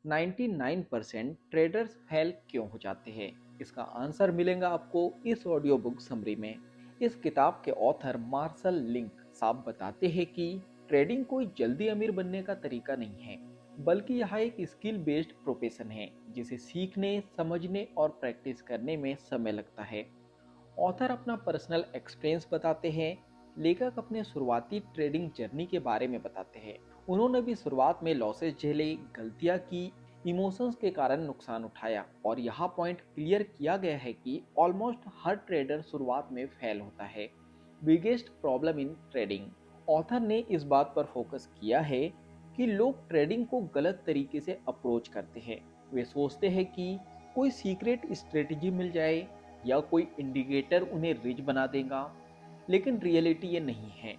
99% traders fail क्यों हो जाते हैं? इसका आंसर मिलेगा आपको इस ऑडियो बुक समरी में। इस किताब के ऑथर मार्शल लिंक साफ बताते हैं कि ट्रेडिंग कोई जल्दी अमीर बनने का तरीका नहीं है, बल्कि यह एक स्किल बेस्ड प्रोफेशन है जिसे सीखने, समझने और प्रैक्टिस करने में समय लगता है। ऑथर अपना पर्सनल एक्सपीरियंस बताते हैं। लेखक अपने शुरुआती ट्रेडिंग जर्नी के बारे में बताते हैं। उन्होंने भी शुरुआत में लॉसेस झेले, गलतियां की, इमोशंस के कारण नुकसान उठाया और यहाँ पॉइंट क्लियर किया गया है कि ऑलमोस्ट हर ट्रेडर शुरुआत में फेल होता है। Biggest problem in trading. Author ने इस बात पर फोकस किया है कि लोग ट्रेडिंग को गलत तरीके से अप्रोच करते हैं। वे सोचते हैं कि कोई सीक्रेट स्ट्रेटजी मिल जाए या कोई इंडिकेटर उन्हें रिच बना देगा, लेकिन रियलिटी ये नहीं है।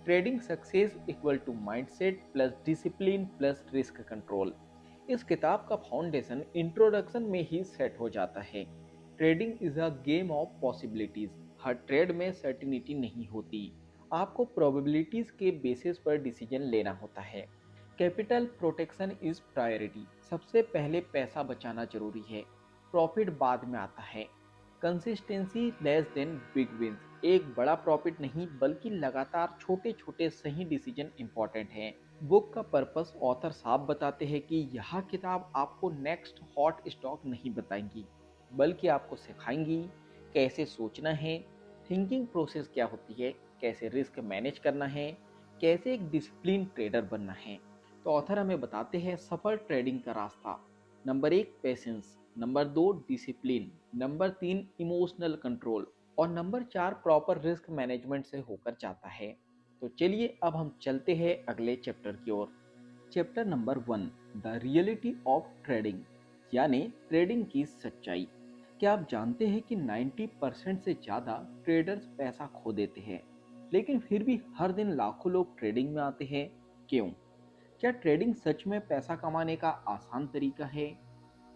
Trading success equal to mindset plus discipline plus risk control. इस किताब का फाउंडेशन इंट्रोडक्शन में ही सेट हो जाता है। Trading is a game of possibilities. Her trade में सर्टिनिटी नहीं होती। आपको प्रोबेबिलिटीज के बेसिस पर डिसीजन लेना होता है। Capital protection is priority. सबसे पहले पैसा बचाना जरूरी है, प्रॉफिट बाद में आता है। Consistency less than big wins. एक बड़ा प्रॉफिट नहीं बल्कि लगातार छोटे छोटे सही डिसीजन इंपॉर्टेंट हैं। बुक का पर्पस ऑथर साफ बताते हैं कि यह किताब आपको नेक्स्ट हॉट स्टॉक नहीं बताएंगी, बल्कि आपको सिखाएंगी कैसे सोचना है, थिंकिंग प्रोसेस क्या होती है, कैसे रिस्क मैनेज करना है, कैसे एक डिसिप्लिन ट्रेडर बनना है। तो ऑथर हमें बताते हैं सफल ट्रेडिंग का रास्ता। Number 1 patience, number 2 discipline, number 3 emotional control और नंबर 4 प्रॉपर रिस्क मैनेजमेंट से होकर जाता है। तो चलिए अब हम चलते हैं अगले चैप्टर की ओर। Chapter number 1, the reality of trading, यानी ट्रेडिंग की सच्चाई। क्या आप जानते हैं कि 90% से ज़्यादा ट्रेडर्स पैसा खो देते हैं, लेकिन फिर भी हर दिन लाखों लोग ट्रेडिंग में आते हैं? क्यों? क्या ट्रेडिंग सच में पैसा कमाने का आसान तरीका है,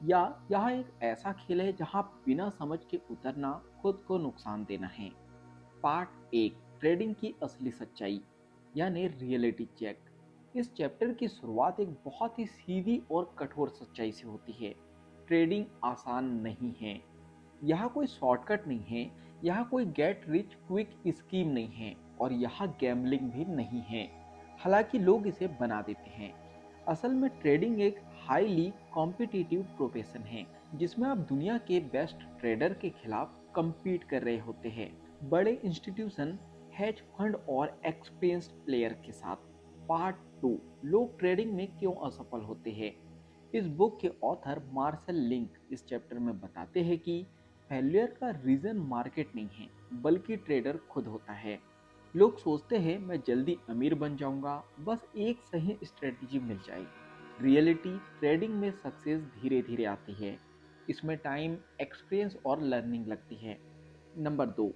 या यह एक ऐसा खेल है जहां बिना समझ के उतरना खुद को नुकसान देना है? पार्ट 1, ट्रेडिंग की असली सच्चाई यानी रियलिटी चेक। इस चैप्टर की शुरुआत एक बहुत ही सीधी और कठोर सच्चाई से होती है। ट्रेडिंग आसान नहीं है। यह कोई शॉर्टकट नहीं है, यह कोई गेट रिच क्विक स्कीम नहीं है और यह गैम्बलिंग भी नहीं है, हालांकि लोग इसे बना देते हैं। असल में ट्रेडिंग एक हाईली कॉम्पिटिटिव प्रोफेशन है जिसमें आप दुनिया के बेस्ट ट्रेडर के खिलाफ compete कर रहे होते हैं, बड़े इंस्टीट्यूशन, हेज फंड और एक्सपीरियंस्ड प्लेयर के साथ। पार्ट 2, लोग ट्रेडिंग में क्यों असफल होते हैं। इस बुक के ऑथर मार्शल लिंक इस चैप्टर में बताते हैं कि फेल्यूर का रीजन मार्केट नहीं है, बल्कि ट्रेडर खुद होता है। लोग सोचते हैं मैं जल्दी अमीर बन जाऊंगा, बस एक सही स्ट्रेटजी मिल जाए। रियलिटी ट्रेडिंग में सक्सेस धीरे धीरे आती है। इसमें टाइम, एक्सपीरियंस और लर्निंग लगती है। Number 2,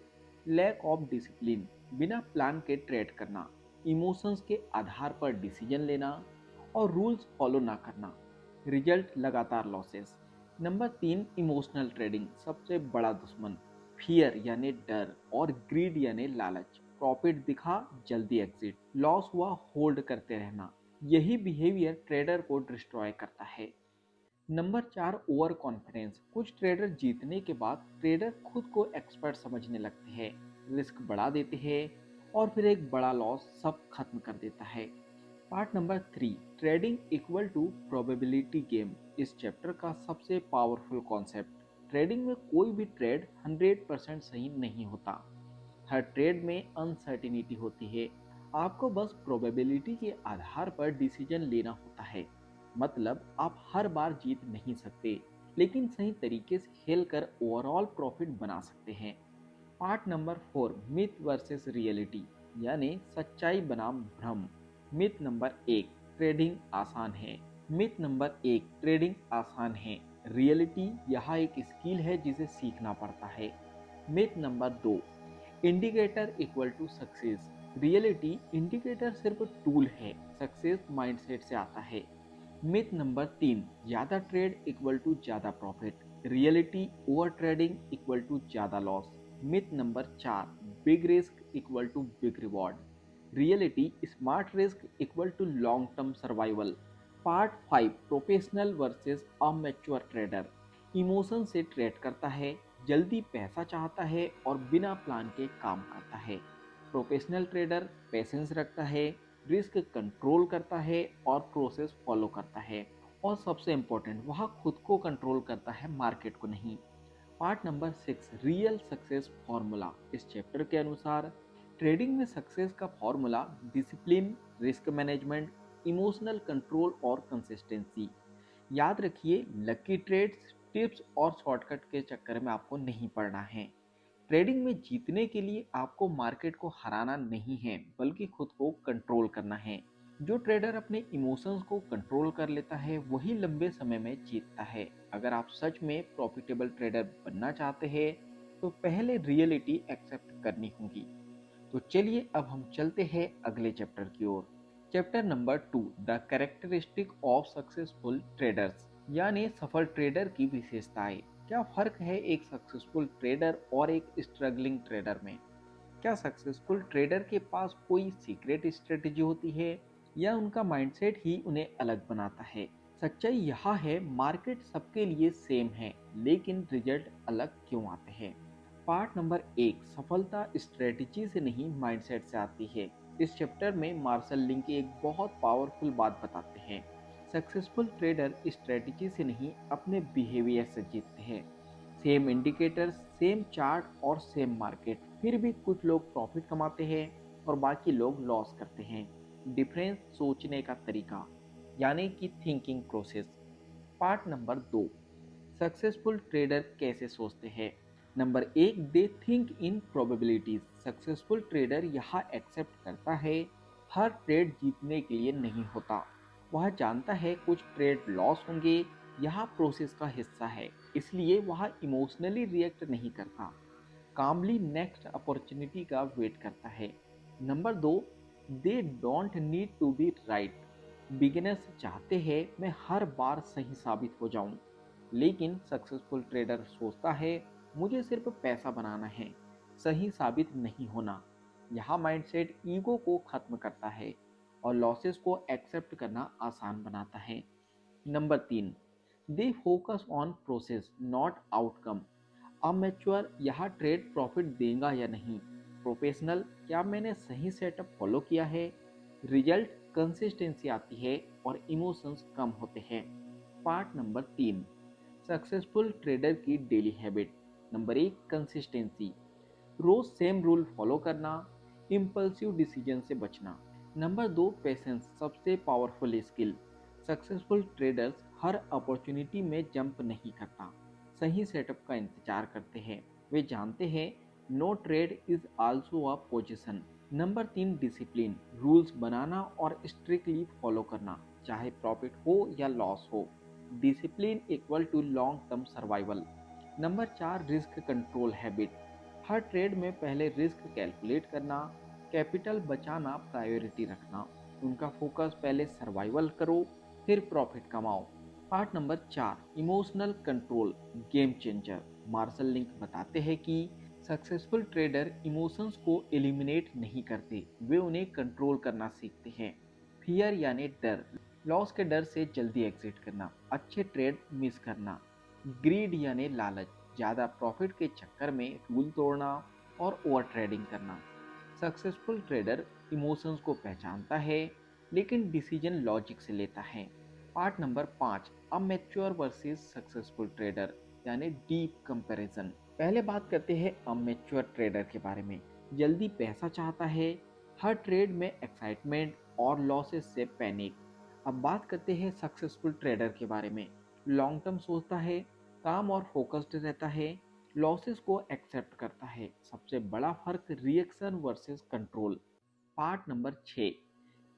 lack of discipline. बिना प्लान के ट्रेड करना, इमोशंस के आधार पर डिसीजन लेना और रूल्स फॉलो ना करना, रिजल्ट लगातार लॉसेस। नंबर 3, इमोशनल ट्रेडिंग, सबसे बड़ा दुश्मन, फियर यानी डर और ग्रीड यानी लालच। प्रॉफिट दिखा, जल्दी एग्जिट, लॉस हुआ, होल्ड करते रहना। यही बिहेवियर ट्रेडर को डिस्ट्रॉय करता है। Number 4, over confidence. कुछ ट्रेडर जीतने के बाद ट्रेडर खुद को एक्सपर्ट समझने लगते हैं, रिस्क बढ़ा देते हैं और फिर एक बड़ा लॉस सब खत्म कर देता है। Part number 3, trading equal to probability game. इस चैप्टर का सबसे पावरफुल कॉन्सेप्ट। ट्रेडिंग में कोई भी ट्रेड 100% सही नहीं होता। हर ट्रेड में अनसर्टिनिटी होती है। आपको बस प्रोबेबिलिटी के आधार पर डिसीजन लेना होता है। मतलब आप हर बार जीत नहीं सकते, लेकिन सही तरीके से खेल कर ओवरऑल प्रॉफिट बना सकते हैं। Part number 4, myth versus reality, यानी सच्चाई बनाम भ्रम। मिथ नंबर 1, ट्रेडिंग आसान है। मिथ नंबर 1, ट्रेडिंग आसान है। रियलिटी, यह एक स्किल है जिसे सीखना पड़ता है। Myth number 2, indicator equal to success. Reality, indicator सिर्फ टूल है, सक्सेस माइंडसेट से आता है। मिथ नंबर 3, ज़्यादा ट्रेड इक्वल टू ज़्यादा profit. Reality, over trading equal to ज़्यादा loss. Myth number 4, big risk equal to big reward. Reality, smart risk equal to long term survival. Part 5, professional versus amateur trader. Emotion से trade करता है, जल्दी पैसा चाहता है और बिना प्लान के काम करता है। प्रोफेशनल ट्रेडर पेशेंस रखता है, रिस्क कंट्रोल करता है और प्रोसेस फॉलो करता है। और सबसे इम्पोर्टेंट, वह खुद को कंट्रोल करता है, मार्केट को नहीं। Part number 6, real success formula. इस चैप्टर के अनुसार ट्रेडिंग में सक्सेस का formula discipline, risk management, emotional control और कंसिस्टेंसी। याद रखिए, लकी ट्रेड्स, टिप्स और शॉर्टकट के चक्कर में आपको नहीं पड़ना है। ट्रेडिंग में जीतने के लिए आपको मार्केट को हराना नहीं है, बल्कि खुद को कंट्रोल करना है। जो ट्रेडर अपने इमोशंस को कंट्रोल कर लेता है, वही लंबे समय में जीतता है। अगर आप सच में प्रॉफिटेबल ट्रेडर बनना चाहते हैं, तो पहले रियलिटी एक्सेप्ट करनी होगी। तो चलिए अब हम चलते हैं अगले चैप्टर की ओर। Chapter number 2, the characteristic of successful traders, यानी सफल ट्रेडर की विशेषताएं। क्या फर्क है एक सक्सेसफुल ट्रेडर और एक स्ट्रगलिंग ट्रेडर में? क्या सक्सेसफुल ट्रेडर के पास कोई सीक्रेट स्ट्रेटजी होती है, या उनका माइंडसेट ही उन्हें अलग बनाता है? सच्चाई यह है, मार्केट सबके लिए सेम है, लेकिन रिजल्ट अलग क्यों आते हैं? पार्ट नंबर 1, सफलता स्ट्रेटजी से नहीं माइंडसेट से आती है। इस चैप्टर में मार्शल लिंक एक बहुत पावरफुल बात बताते हैं। सक्सेसफुल ट्रेडर स्ट्रेटजी से नहीं, अपने बिहेवियर से जीतते हैं। सेम इंडिकेटर्स, सेम चार्ट और सेम मार्केट, फिर भी कुछ लोग प्रॉफिट कमाते हैं और बाकी लोग लॉस करते हैं। डिफरेंस सोचने का तरीका, यानी कि thinking process. Part number 2, successful trader कैसे सोचते हैं। Number 1, they think in probabilities. Successful trader यहाँ एक्सेप्ट करता है, हर ट्रेड जीतने के लिए नहीं होता। वह जानता है कुछ ट्रेड लॉस होंगे, यह प्रोसेस का हिस्सा है, इसलिए वह इमोशनली रिएक्ट नहीं करता, कामली नेक्स्ट अपॉर्चुनिटी का वेट करता है। Number 2, they don't need to be right. Beginners चाहते हैं मैं हर बार सही साबित हो जाऊं, लेकिन सक्सेसफुल ट्रेडर सोचता है मुझे सिर्फ पैसा बनाना है, सही साबित नहीं होना। यह माइंडसेट ईगो को खत्म करता है और लॉसेस को एक्सेप्ट करना आसान बनाता है। Number 3, they focus on process not outcome. Amateur, यह ट्रेड प्रॉफिट देगा या नहीं। प्रोफेशनल, क्या मैंने सही सेटअप फॉलो किया है। रिजल्ट, कंसिस्टेंसी आती है और इमोशंस कम होते हैं। पार्ट नंबर 3, सक्सेसफुल ट्रेडर की डेली हैबिट। नंबर 1, कंसिस्टेंसी, रोज सेम रूल फॉलो करना, इम्पल्सिव डिसीजन से बचना। नंबर 2, पेशेंस, सबसे पावरफुल स्किल। सक्सेसफुल ट्रेडर्स हर अपॉर्चुनिटी में जंप नहीं करता, सही सेटअप का इंतजार करते हैं। वे जानते हैं no trade is also a position. Number 3, discipline, rules बनाना और स्ट्रिक्टली फॉलो करना, चाहे प्रॉफिट हो या लॉस हो। Discipline equal to long term survival. Number 4, risk control habit, हर ट्रेड में पहले रिस्क कैलकुलेट करना, कैपिटल बचाना प्रायोरिटी रखना। उनका फोकस पहले सर्वाइवल करो, फिर प्रॉफिट कमाओ। Part number 4, emotional control, game changer. Marcel Link बताते हैं कि सक्सेसफुल ट्रेडर इमोशंस को एलिमिनेट नहीं करते, वे उन्हें कंट्रोल करना सीखते हैं। फियर यानी डर, लॉस के डर से जल्दी एग्जिट करना, अच्छे ट्रेड मिस करना। ग्रीड यानी लालच, ज़्यादा प्रॉफिट के चक्कर में रूल तोड़ना और ओवर ट्रेडिंग करना। सक्सेसफुल ट्रेडर इमोशंस को पहचानता है, लेकिन डिसीजन लॉजिक से लेता है। Part number 5, amateur versus successful trader, यानी डीप कंपैरिजन। पहले बात करते हैं अमेच्योर ट्रेडर के बारे में। जल्दी पैसा चाहता है, हर ट्रेड में एक्साइटमेंट और लॉसेस से पैनिक। अब बात करते हैं सक्सेसफुल ट्रेडर के बारे में। लॉन्ग टर्म सोचता है, काम और फोकस्ड रहता है, लॉसेस को एक्सेप्ट करता है। सबसे बड़ा फर्क reaction versus control. Part number 6,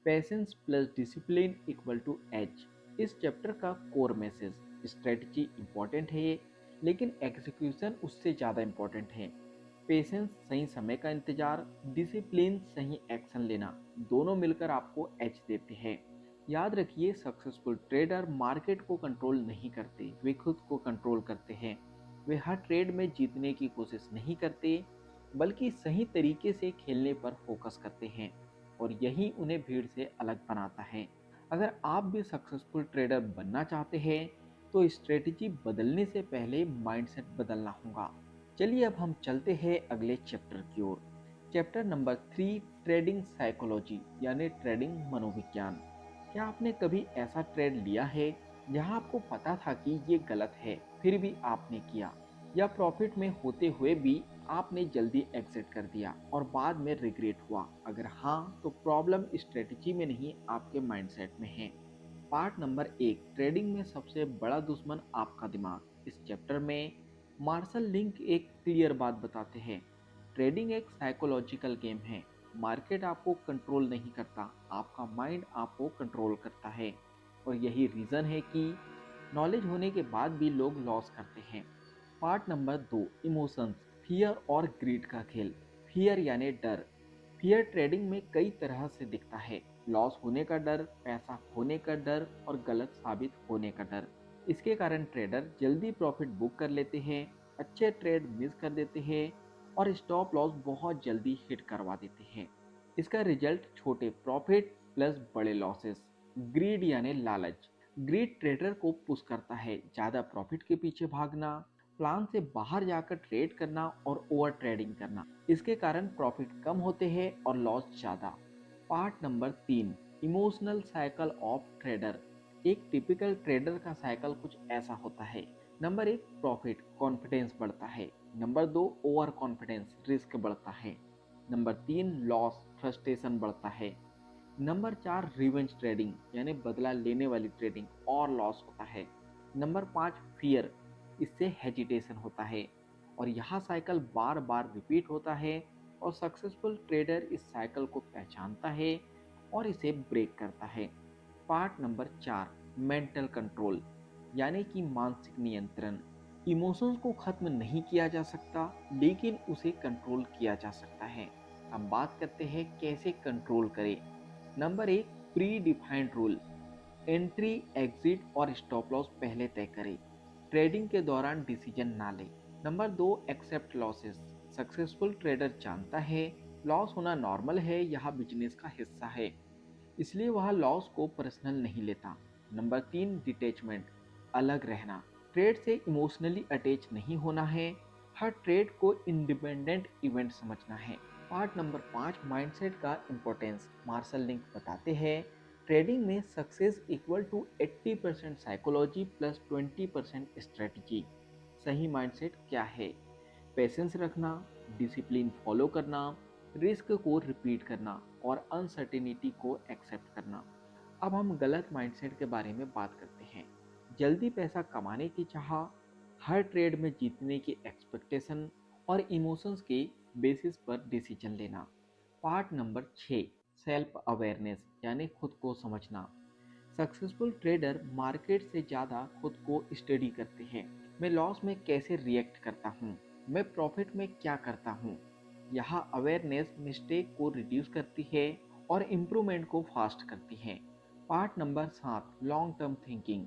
patience plus discipline equal to edge. इस चैप्टर का कोर मैसेज, स्ट्रेटजी इंपॉर्टेंट है, लेकिन एग्जीक्यूशन उससे ज़्यादा इंपॉर्टेंट है। पेशेंस, सही समय का इंतजार, डिसिप्लिन, सही एक्शन लेना, दोनों मिलकर आपको एज देते हैं। याद रखिए, सक्सेसफुल ट्रेडर मार्केट को कंट्रोल नहीं करते, वे खुद को कंट्रोल करते हैं। वे हर ट्रेड में जीतने की कोशिश नहीं करते, बल्कि सही तरीके से खेलने पर फोकस करते हैं, और यही उन्हें भीड़ से अलग बनाता है। अगर आप भी सक्सेसफुल ट्रेडर बनना चाहते हैं तो स्ट्रेटजी बदलने से पहले माइंडसेट बदलना होगा। चलिए अब हम चलते हैं अगले चैप्टर की ओर। चैप्टर नंबर 3, ट्रेडिंग साइकोलॉजी यानी ट्रेडिंग मनोविज्ञान। क्या आपने कभी ऐसा ट्रेड लिया है जहां आपको पता था कि ये गलत है फिर भी आपने किया, या प्रॉफिट में होते हुए भी आपने जल्दी एग्जिट कर दिया और बाद में रिग्रेट हुआ? अगर हाँ, तो प्रॉब्लम स्ट्रेटजी में नहीं, आपके माइंडसेट में है। पार्ट नंबर 1, ट्रेडिंग में सबसे बड़ा दुश्मन आपका दिमाग। इस चैप्टर में मार्शल लिंक एक क्लियर बात बताते हैं। ट्रेडिंग एक साइकोलॉजिकल गेम है। मार्केट आपको कंट्रोल नहीं करता, आपका माइंड आपको कंट्रोल करता है। और यही रीज़न है कि नॉलेज होने के बाद भी लोग लॉस करते हैं। पार्ट नंबर 2, इमोशंस, फियर और ग्रीड का खेल। फियर यानी डर। फियर ट्रेडिंग में कई तरह से दिखता है। लॉस होने का डर, पैसा खोने का डर और गलत साबित होने का डर। इसके कारण ट्रेडर जल्दी प्रॉफिट बुक कर लेते हैं, अच्छे ट्रेड मिस कर देते हैं और स्टॉप लॉस बहुत जल्दी हिट करवा देते हैं। इसका रिजल्ट छोटे प्रॉफिट प्लस बड़े लॉसेस। ग्रीड यानी लालच। ग्रीड ट्रेडर को पुश करता है ज़्यादा प्रॉफिट के पीछे भागना, प्लान से बाहर जाकर ट्रेड करना और ओवर ट्रेडिंग करना। इसके कारण प्रॉफिट कम होते हैं और लॉस ज़्यादा। Part number 3, emotional cycle of trader. एक टिपिकल ट्रेडर का साइकिल कुछ ऐसा होता है। नंबर 1, प्रॉफिट, कॉन्फिडेंस बढ़ता है। नंबर 2, ओवर कॉन्फिडेंस, रिस्क बढ़ता है। नंबर 3, लॉस, फ्रस्ट्रेशन बढ़ता है। नंबर 4, रिवेंज ट्रेडिंग यानी बदला लेने वाली ट्रेडिंग और लॉस होता है। नंबर 5, फियर, इससे हेजिटेशन होता है और यह साइकिल बार बार रिपीट होता है और सक्सेसफुल ट्रेडर इस साइकिल को पहचानता है और इसे ब्रेक करता है। पार्ट नंबर 4, मेंटल कंट्रोल यानी कि मानसिक नियंत्रण। इमोशंस को खत्म नहीं किया जा सकता लेकिन उसे कंट्रोल किया जा सकता है। हम बात करते हैं कैसे कंट्रोल करें। Number 1, pre defined rule. Entry, exit और स्टॉप लॉस पहले तय करें। ट्रेडिंग के दौरान डिसीजन ना लें। Number 2, accept losses. Successful trader जानता है लॉस होना नॉर्मल है, यह बिजनेस का हिस्सा है, इसलिए वह लॉस को पर्सनल नहीं लेता। नंबर 3, डिटैचमेंट, अलग रहना। ट्रेड से इमोशनली अटैच नहीं होना है, हर ट्रेड को इंडिपेंडेंट इवेंट समझना है। पार्ट नंबर 5, माइंडसेट का इम्पोर्टेंस। मार्शल लिंक बताते हैं ट्रेडिंग में success equal to 80% psychology plus 20% strategy. सही माइंडसेट क्या है? पेशेंस रखना, डिसिप्लिन फॉलो करना, रिस्क को रिपीट करना और अनसर्टेनिटी को एक्सेप्ट करना। अब हम गलत माइंडसेट के बारे में बात करते हैं। जल्दी पैसा कमाने की चाह, हर ट्रेड में जीतने की एक्सपेक्टेशन और इमोशंस के बेसिस पर डिसीजन लेना। पार्ट नंबर 6, सेल्फ अवेयरनेस यानी खुद को समझना। सक्सेसफुल ट्रेडर मार्केट से ज़्यादा खुद को स्टडी करते हैं। मैं लॉस में कैसे रिएक्ट करता हूँ, मैं प्रॉफिट में क्या करता हूँ। यह अवेयरनेस मिस्टेक को रिड्यूस करती है और इम्प्रूवमेंट को फास्ट करती है। Part number 7, long term thinking.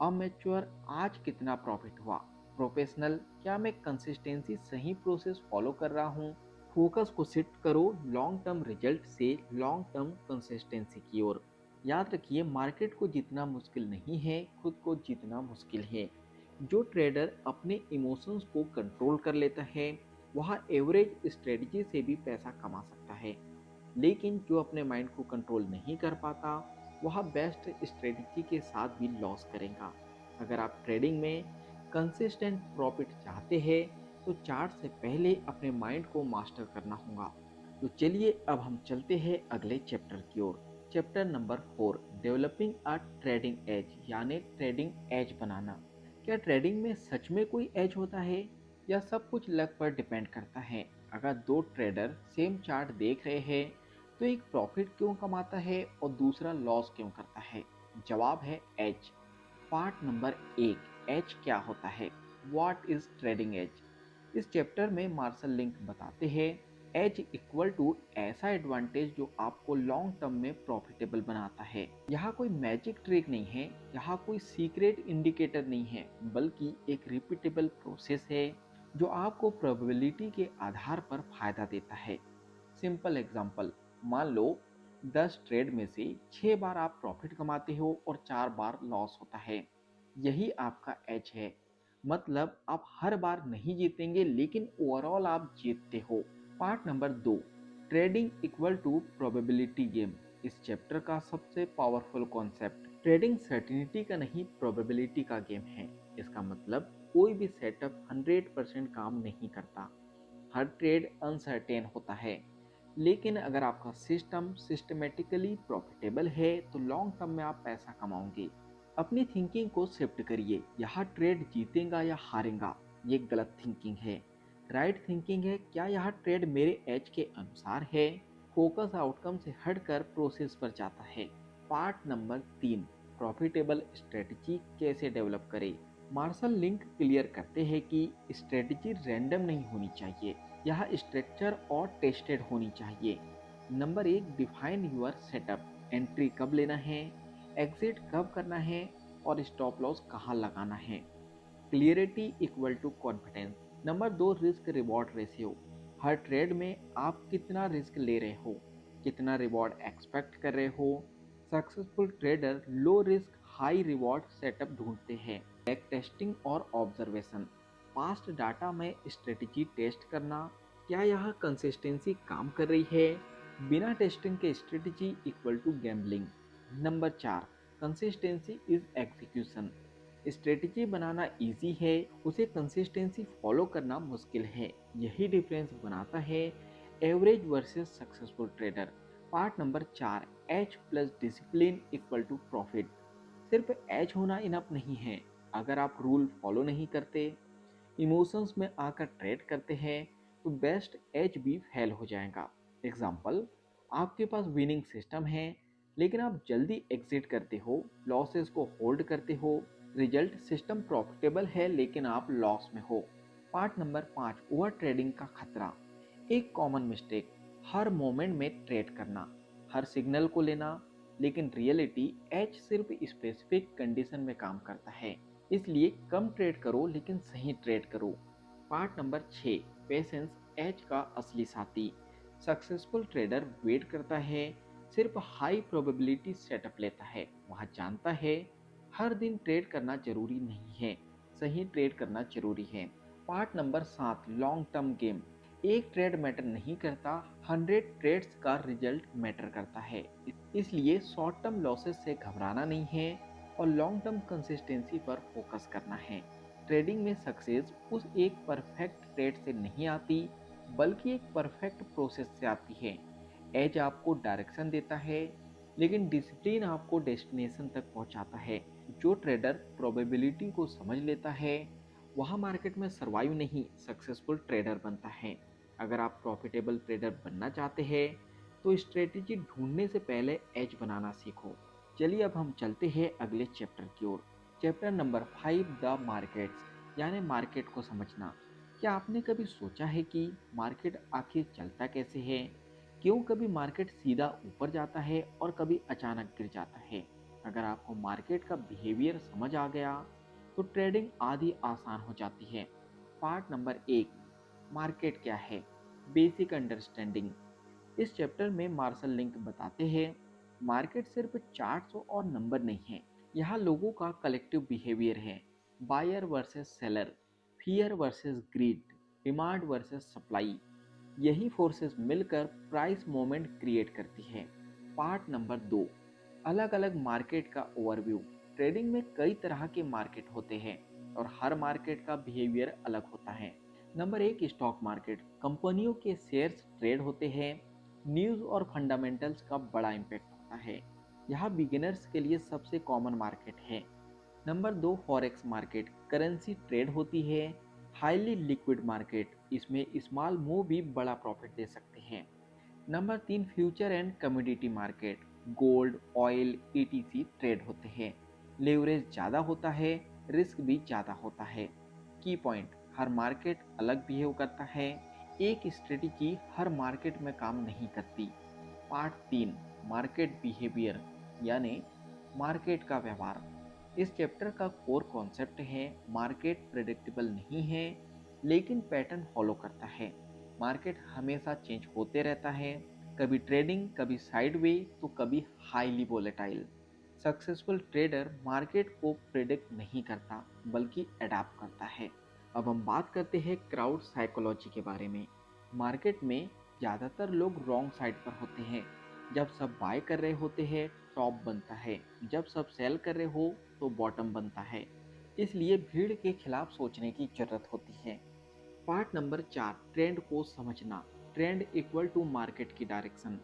Amateur, आज कितना प्रॉफिट हुआ। प्रोफेशनल, क्या मैं कंसिस्टेंसी सही प्रोसेस फॉलो कर रहा हूँ। फोकस को सेट करो लॉन्ग टर्म रिजल्ट से लॉन्ग टर्म कंसिस्टेंसी की ओर। याद रखिए, मार्केट को जीतना मुश्किल नहीं है, खुद को जीतना मुश्किल है। जो ट्रेडर अपने इमोशंस को कंट्रोल कर लेता है वह एवरेज स्ट्रेटजी से भी पैसा कमा सकता है, लेकिन जो अपने माइंड को कंट्रोल नहीं कर पाता वह बेस्ट स्ट्रेटजी के साथ भी लॉस करेगा। अगर आप ट्रेडिंग में कंसिस्टेंट प्रॉफिट चाहते हैं तो चार्ट से पहले अपने माइंड को मास्टर करना होगा। तो चलिए अब हम चलते हैं अगले चैप्टर की ओर। Chapter number 4, developing a trading edge यानी ट्रेडिंग एज बनाना। क्या ट्रेडिंग में सच में कोई एज होता है या सब कुछ लक पर डिपेंड करता है? अगर दो ट्रेडर सेम चार्ट देख रहे हैं तो एक प्रॉफिट क्यों कमाता है और दूसरा लॉस क्यों करता है? जवाब है एज। पार्ट नंबर 1, एज क्या होता है? What is trading edge? इस चैप्टर में मार्शल लिंक बताते हैं एज इक्वल टू ऐसा एडवांटेज जो आपको लॉन्ग टर्म में प्रॉफिटेबल बनाता है। यहाँ कोई मैजिक ट्रिक नहीं है, यहाँ कोई सीक्रेट इंडिकेटर नहीं है, बल्कि एक रिपीटेबल प्रोसेस है जो आपको प्रोबेबिलिटी के आधार पर फायदा देता है। सिंपल एग्जांपल, मान लो 10 ट्रेड में से 6 बार आप प्रॉफिट कमाते हो और 4 बार लॉस होता है। यही आपका एज है। मतलब आप हर बार नहीं जीतेंगे, लेकिन ओवरऑल आप जीतते हो। Part number 2, trading equal to probability game. इस चैप्टर का सबसे पावरफुल कॉन्सेप्ट, ट्रेडिंग सर्टिनिटी का नहीं, प्रोबेबिलिटी का गेम है। इसका मतलब कोई भी सेटअप 100% काम नहीं करता। हर ट्रेड अनसर्टेन होता है, लेकिन अगर आपका सिस्टम सिस्टमेटिकली प्रॉफिटेबल है तो लॉन्ग टर्म में आप पैसा कमाओगे। अपनी थिंकिंग को शिफ्ट करिए, यह ट्रेड जीतेगा या हारेगा, ये गलत थिंकिंग है। राइट थिंकिंग है, क्या यह ट्रेड मेरे एज के अनुसार है। फोकस आउटकम से हटकर प्रोसेस पर जाता है। पार्ट नंबर 3, प्रॉफिटेबल स्ट्रेटजी कैसे डेवलप करें। मार्शल लिंक क्लियर करते हैं कि स्ट्रेटजी रैंडम नहीं होनी चाहिए, यह स्ट्रक्चर और टेस्टेड होनी चाहिए। Number 1, define your setup. Entry कब लेना है, एग्जिट कब करना है और स्टॉप लॉस कहाँ लगाना है। Clarity equal to confidence. Number 2, risk reward ratio. हर ट्रेड में आप कितना रिस्क ले रहे हो, कितना रिवॉर्ड एक्सपेक्ट कर रहे हो। Successful trader low risk high reward setup ढूंढते हैं। बैक टेस्टिंग और ऑब्जर्वेशन। पास्ट डाटा में स्ट्रेटजी टेस्ट करना, क्या यह कंसिस्टेंसी काम कर रही है। बिना टेस्टिंग के strategy equal to gambling. Number 4, consistency is execution. Strategy बनाना इजी है, उसे कंसिस्टेंसी फॉलो करना मुश्किल है। यही डिफरेंस बनाता है average versus successful trader. Part number 4, H plus discipline equal to profit. सिर्फ एच होना इनफ नहीं है। अगर आप रूल फॉलो नहीं करते, इमोशंस में आकर ट्रेड करते हैं, तो बेस्ट एच भी फेल हो जाएगा। एग्जाम्पल, आपके पास विनिंग सिस्टम है, लेकिन आप जल्दी एग्जिट करते हो, लॉसेस को होल्ड करते हो। रिजल्ट, सिस्टम प्रॉफिटेबल है लेकिन आप लॉस में हो। पार्ट नंबर 5, ओवर ट्रेडिंग का खतरा। एक कॉमन मिस्टेक, हर मोमेंट में ट्रेड करना, हर सिग्नल को लेना, लेकिन रियलिटी एच सिर्फ स्पेसिफिक कंडीशन में काम करता है। इसलिए कम ट्रेड करो लेकिन सही ट्रेड करो। पार्ट नंबर 6, पेशेंस एच का असली साथी। सक्सेसफुल ट्रेडर वेट करता है, सिर्फ हाई प्रोबेबिलिटी सेटअप लेता है। वह जानता है हर दिन ट्रेड करना जरूरी नहीं है, सही ट्रेड करना जरूरी है। Part number 7, long term game. एक ट्रेड मैटर नहीं करता, 100 ट्रेड्स का रिजल्ट मैटर करता है। इसलिए शॉर्ट टर्म लॉसेस से घबराना नहीं है और लॉन्ग टर्म कंसिस्टेंसी पर फोकस करना है। ट्रेडिंग में सक्सेस उस एक परफेक्ट ट्रेड से नहीं आती, बल्कि एक परफेक्ट प्रोसेस से आती है। एज आपको डायरेक्शन देता है, लेकिन डिसिप्लिन आपको डेस्टिनेशन तक पहुंचाता है। जो ट्रेडर प्रोबेबिलिटी को समझ लेता है, वह मार्केट में सर्वाइव नहीं, सक्सेसफुल ट्रेडर बनता है। अगर आप प्रॉफिटेबल ट्रेडर बनना चाहते हैं, तो स्ट्रेटेजी ढूंढने से पहले एज बनाना सीखो। चलिए अब हम चलते हैं अगले चैप्टर की ओर। चैप्टर नंबर 5, द मार्केट्स, यानी मार्केट को समझना। क्या आपने कभी सोचा है कि मार्केट आखिर चलता कैसे है। क्यों कभी मार्केट सीधा ऊपर जाता है और कभी अचानक गिर जाता है। अगर आपको मार्केट का बिहेवियर समझ आ गया, तो ट्रेडिंग आधी आसान हो जाती है। पार्ट नंबर 1, मार्केट क्या है, बेसिक अंडरस्टैंडिंग। इस चैप्टर में मार्शल लिंक बताते हैं, मार्केट सिर्फ चार्ट्स और नंबर नहीं है, यहाँ लोगों का कलेक्टिव बिहेवियर है। Buyer versus seller, fear versus greed, demand versus supply. यही फोर्सेस मिलकर प्राइस मोमेंट क्रिएट करती है। पार्ट नंबर 2, अलग अलग मार्केट का ओवरव्यू। ट्रेडिंग में कई तरह के मार्केट होते हैं और हर मार्केट का बिहेवियर अलग होता है। Number 1, stock market. कंपनियों के शेयर्स ट्रेड होते हैं, न्यूज़ और फंडामेंटल्स का बड़ा इम्पैक्ट होता है। यह बिगिनर्स के लिए सबसे कॉमन मार्केट है। Number 2, forex market. Currency trade होती है, हाईली लिक्विड मार्केट, इसमें स्मॉल मूव भी बड़ा प्रॉफिट दे सकते हैं। Number 3, future and commodity market. Gold, oil, etc trade होते हैं, लेवरेज ज़्यादा होता है, रिस्क भी ज़्यादा होता है। की पॉइंट, हर मार्केट अलग बिहेव करता है, एक स्ट्रेटजी हर मार्केट में काम नहीं करती। पार्ट 3, मार्केट बिहेवियर, यानी मार्केट का व्यवहार। इस चैप्टर का कोर कॉन्सेप्ट है, मार्केट प्रेडिक्टेबल नहीं है, लेकिन पैटर्न फॉलो करता है। मार्केट हमेशा चेंज होते रहता है, कभी ट्रेडिंग, कभी साइडवे, तो कभी highly volatile. Successful trader market को प्रिडिक्ट नहीं करता बल्कि अडाप्ट करता है। अब हम बात करते हैं क्राउड साइकोलॉजी के बारे में। मार्केट में ज़्यादातर लोग रॉन्ग साइड पर होते हैं। जब सब बाय कर रहे होते हैं टॉप बनता है, जब सब सेल कर रहे हो तो बॉटम बनता है। इसलिए भीड़ के खिलाफ सोचने की जरूरत होती है। पार्ट नंबर 4, ट्रेंड को समझना। ट्रेंड इक्वल टू मार्केट की डायरेक्शन।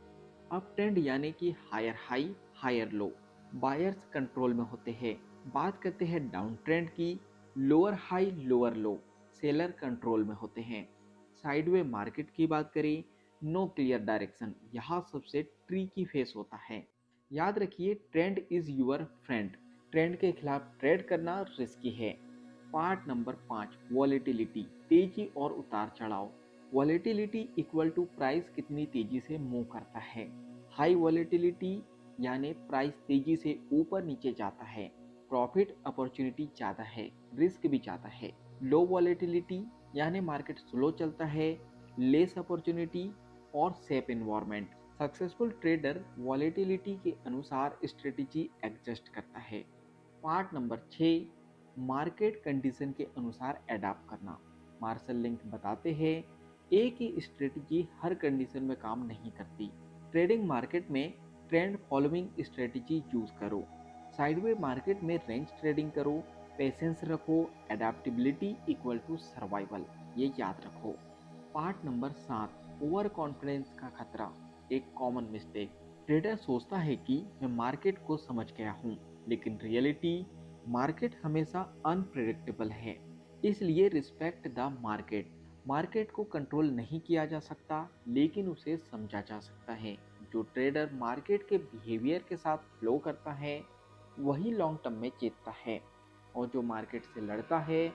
अब ट्रेंड यानी कि higher high higher low. Buyers control में होते हैं। बात करते हैं डाउन ट्रेंड की। Lower high lower low, seller control में होते हैं। साइडवे मार्केट की बात करें, नो क्लियर डायरेक्शन, यहाँ सबसे ट्रिकी फेस होता है। याद रखिए, ट्रेंड इज यूर फ्रेंड। ट्रेंड के खिलाफ ट्रेड करना रिस्की है। पार्ट नंबर 5, वॉलेटिलिटी, तेजी और उतार चढ़ाव। वॉलेटिलिटी इक्वल टू प्राइस कितनी तेजी से मूव करता है। हाई वॉलेटिलिटी यानी प्राइस तेजी से ऊपर नीचे जाता है, प्रॉफिट अपॉर्चुनिटी ज़्यादा है, रिस्क भी ज़्यादा है। लो वॉलेटिलिटी यानी मार्केट स्लो चलता है, लेस अपॉर्चुनिटी और safe environment. Successful trader volatility के अनुसार स्ट्रेटेजी एडजस्ट करता है। पार्ट नंबर 6, मार्केट कंडीशन के अनुसार अडाप्ट करना। मार्शल लिंक बताते हैं, एक ही स्ट्रेटजी हर कंडीशन में काम नहीं करती। ट्रेडिंग मार्केट में ट्रेंड फॉलोइंग स्ट्रेटजी यूज करो। साइडवे मार्केट में रेंज ट्रेडिंग करो। पेशेंस रखो। अडेप्टिबिलिटी इक्वल टू सर्वाइवल, ये याद रखो। पार्ट नंबर 7, ओवर कॉन्फिडेंस का खतरा, एक कॉमन मिस्टेक। ट्रेडर सोचता है कि मैं मार्केट को समझ गया हूँ, लेकिन रियलिटी मार्केट हमेशा अनप्रेडिक्टेबल है। इसलिए रिस्पेक्ट द मार्केट। मार्केट को कंट्रोल नहीं किया जा सकता, लेकिन उसे समझा जा सकता है। जो ट्रेडर मार्केट के बिहेवियर के साथ फ्लो करता है वही लॉन्ग टर्म में जीतता है, और जो मार्केट से लड़ता है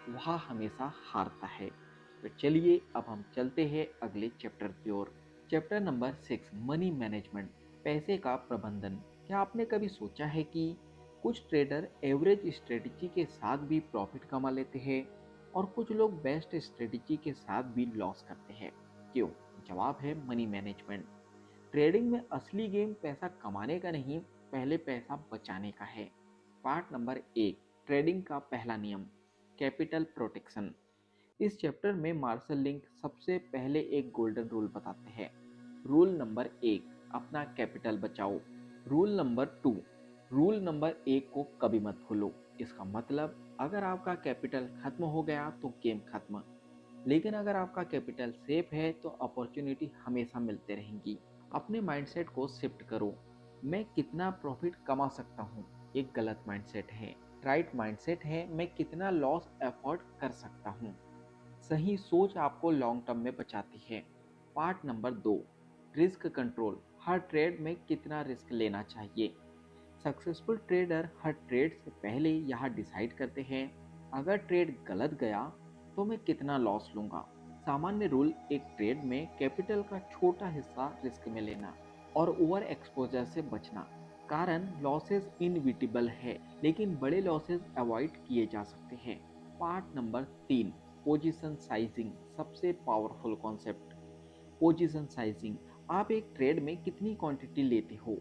वह हमेशा हारता है। तो चलिए अब हम चलते हैं अगले चैप्टर की ओर। चैप्टर नंबर 6, मनी मैनेजमेंट, पैसे का प्रबंधन। क्या आपने कभी सोचा है कि कुछ ट्रेडर एवरेज स्ट्रेटजी के साथ भी प्रॉफिट कमा लेते हैं और कुछ लोग बेस्ट स्ट्रेटजी के साथ भी लॉस करते हैं? क्यों? जवाब है मनी मैनेजमेंट। ट्रेडिंग में असली गेम पैसा कमाने का नहीं, पहले पैसा बचाने का है। पार्ट नंबर 1, ट्रेडिंग का पहला नियम, कैपिटल प्रोटेक्शन। इस चैप्टर में मार्शल लिंक सबसे पहले एक गोल्डन रूल बताते हैं। रूल नंबर 1, अपना कैपिटल बचाओ। रूल नंबर 1 को कभी मत भूलो। इसका मतलब अगर आपका कैपिटल खत्म हो गया तो गेम खत्म, लेकिन अगर आपका कैपिटल सेफ है तो अपॉर्चुनिटी हमेशा मिलते रहेंगी। अपने माइंडसेट को शिफ्ट करो। मैं कितना प्रॉफिट कमा सकता हूँ, ये गलत माइंडसेट है। राइट माइंडसेट है, मैं कितना लॉस अफोर्ड कर सकता हूँ। सही सोच आपको लॉन्ग टर्म में बचाती है। पार्ट नंबर 2, रिस्क कंट्रोल, हर ट्रेड में कितना रिस्क लेना चाहिए। सक्सेसफुल ट्रेडर हर ट्रेड से पहले यह डिसाइड करते हैं, अगर ट्रेड गलत गया तो मैं कितना लॉस लूँगा। सामान्य रूल, एक ट्रेड में कैपिटल का छोटा हिस्सा रिस्क में लेना और ओवर एक्सपोजर से बचना। कारण लॉसेस इनविटेबल है, लेकिन बड़े लॉसेस अवॉइड किए जा सकते हैं। पार्ट नंबर 3, पोजीशन साइजिंग, सबसे पावरफुल कॉन्सेप्ट। पोजीशन साइजिंग, आप एक ट्रेड में कितनी क्वांटिटी लेते हो,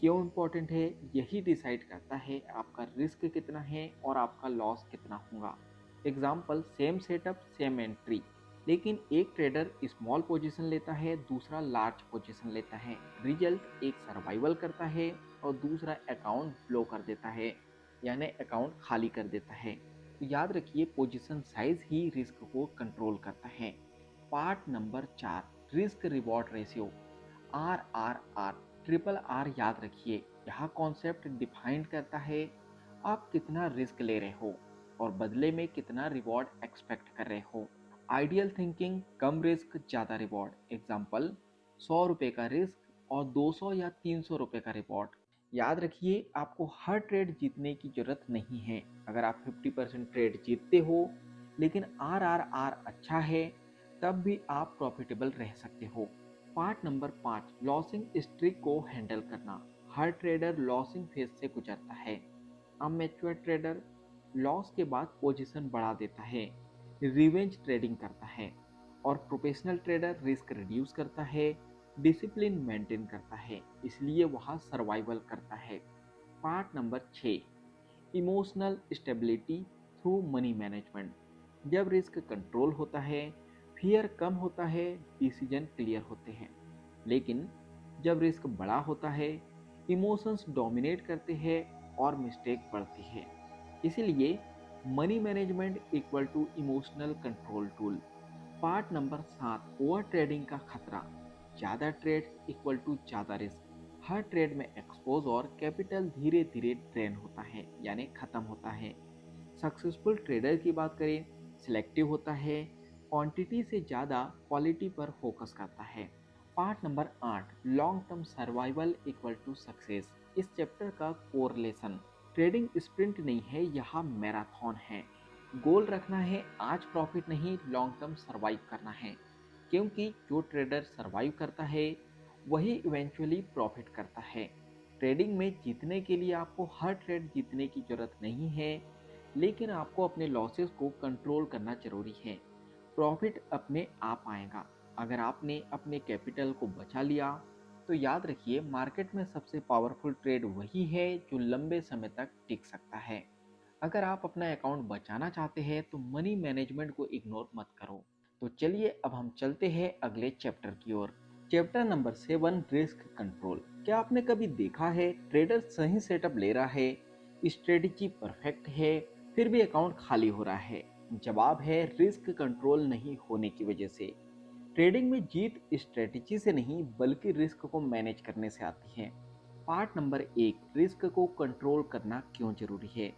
क्यों इम्पोर्टेंट है, यही डिसाइड करता है आपका रिस्क कितना है और आपका लॉस कितना होगा। Example, same setup same entry, लेकिन एक ट्रेडर स्मॉल पोजीशन लेता है, दूसरा लार्ज पोजीशन लेता है। रिजल्ट, एक सर्वाइवल करता है और दूसरा अकाउंट ब्लो कर देता है, यानी अकाउंट खाली कर देता है। तो याद रखिए, पोजीशन साइज ही रिस्क को कंट्रोल करता है। Part number 4, risk reward ratio, RRR, triple R याद रखिए। यह कॉन्सेप्ट डिफाइन करता है आप कितना रिस्क ले रहे हो और बदले में कितना रिवॉर्ड एक्सपेक्ट कर रहे हो। आइडियल थिंकिंग, कम रिस्क ज़्यादा रिवॉर्ड। एग्जाम्पल, 100 रुपये का रिस्क और 200 या 300 रुपये का रिवॉर्ड। याद रखिए, आपको हर ट्रेड जीतने की जरूरत नहीं है। अगर आप 50% ट्रेड जीतते हो लेकिन RRR अच्छा है, तब भी आप प्रॉफिटेबल रह सकते हो। पार्ट नंबर 5, लॉसिंग स्ट्रिक को हैंडल करना। हर ट्रेडर लॉसिंग फेज से गुजरता है। अनमैच्योर ट्रेडर लॉस के बाद पोजीशन बढ़ा देता है, रिवेंज ट्रेडिंग करता है, और प्रोफेशनल ट्रेडर रिस्क रिड्यूस करता है, डिसिप्लिन मेंटेन करता है, इसलिए वह सर्वाइवल करता है। Part number 6, emotional stability through money management. जब रिस्क कंट्रोल होता है, फियर कम होता है, डिसीजन क्लियर होते हैं। लेकिन जब रिस्क बड़ा होता है, इमोशंस डोमिनेट करते हैं और मिस्टेक बढ़ती है। इसीलिए money management equal to emotional control tool. Part number 7, over trading का खतरा। ज़्यादा ट्रेड इक्वल टू ज़्यादा रिस्क। हर ट्रेड में एक्सपोज और कैपिटल धीरे धीरे ड्रेन होता है, यानी खत्म होता है। सक्सेसफुल ट्रेडर की बात करें, सिलेक्टिव होता है, क्वांटिटी से ज़्यादा क्वालिटी पर फोकस करता है। Part number 8, long term survival equal to success. इस चैप्टर का कोरिलेशन, ट्रेडिंग स्प्रिंट नहीं है, यह मैराथन है। गोल रखना है आज प्रॉफिट नहीं, लॉन्ग टर्म सर्वाइव करना है। क्योंकि जो ट्रेडर सर्वाइव करता है वही इवेंचुअली प्रॉफिट करता है। ट्रेडिंग में जीतने के लिए आपको हर ट्रेड जीतने की जरूरत नहीं है, लेकिन आपको अपने लॉसेस को कंट्रोल करना जरूरी है। प्रॉफिट अपने आप आएगा अगर आपने अपने कैपिटल को बचा लिया। तो याद रखिए, मार्केट में सबसे पावरफुल ट्रेड वही है जो लंबे समय तक टिक सकता है। अगर आप अपना अकाउंट बचाना चाहते हैं तो मनी मैनेजमेंट को इग्नोर मत करो। तो चलिए अब हम चलते हैं अगले चैप्टर की ओर। Chapter number 7, risk control. क्या आपने कभी देखा है ट्रेडर सही सेटअप ले रहा है, स्ट्रेटजी परफेक्ट है, फिर भी अकाउंट खाली हो रहा है? जवाब है रिस्क कंट्रोल नहीं होने की वजह से। ट्रेडिंग में जीत स्ट्रेटजी से नहीं बल्कि रिस्क को मैनेज करने से आती है। पार्ट नंबर 1, रिस्क को कंट्रोल करना क्यों जरूरी है।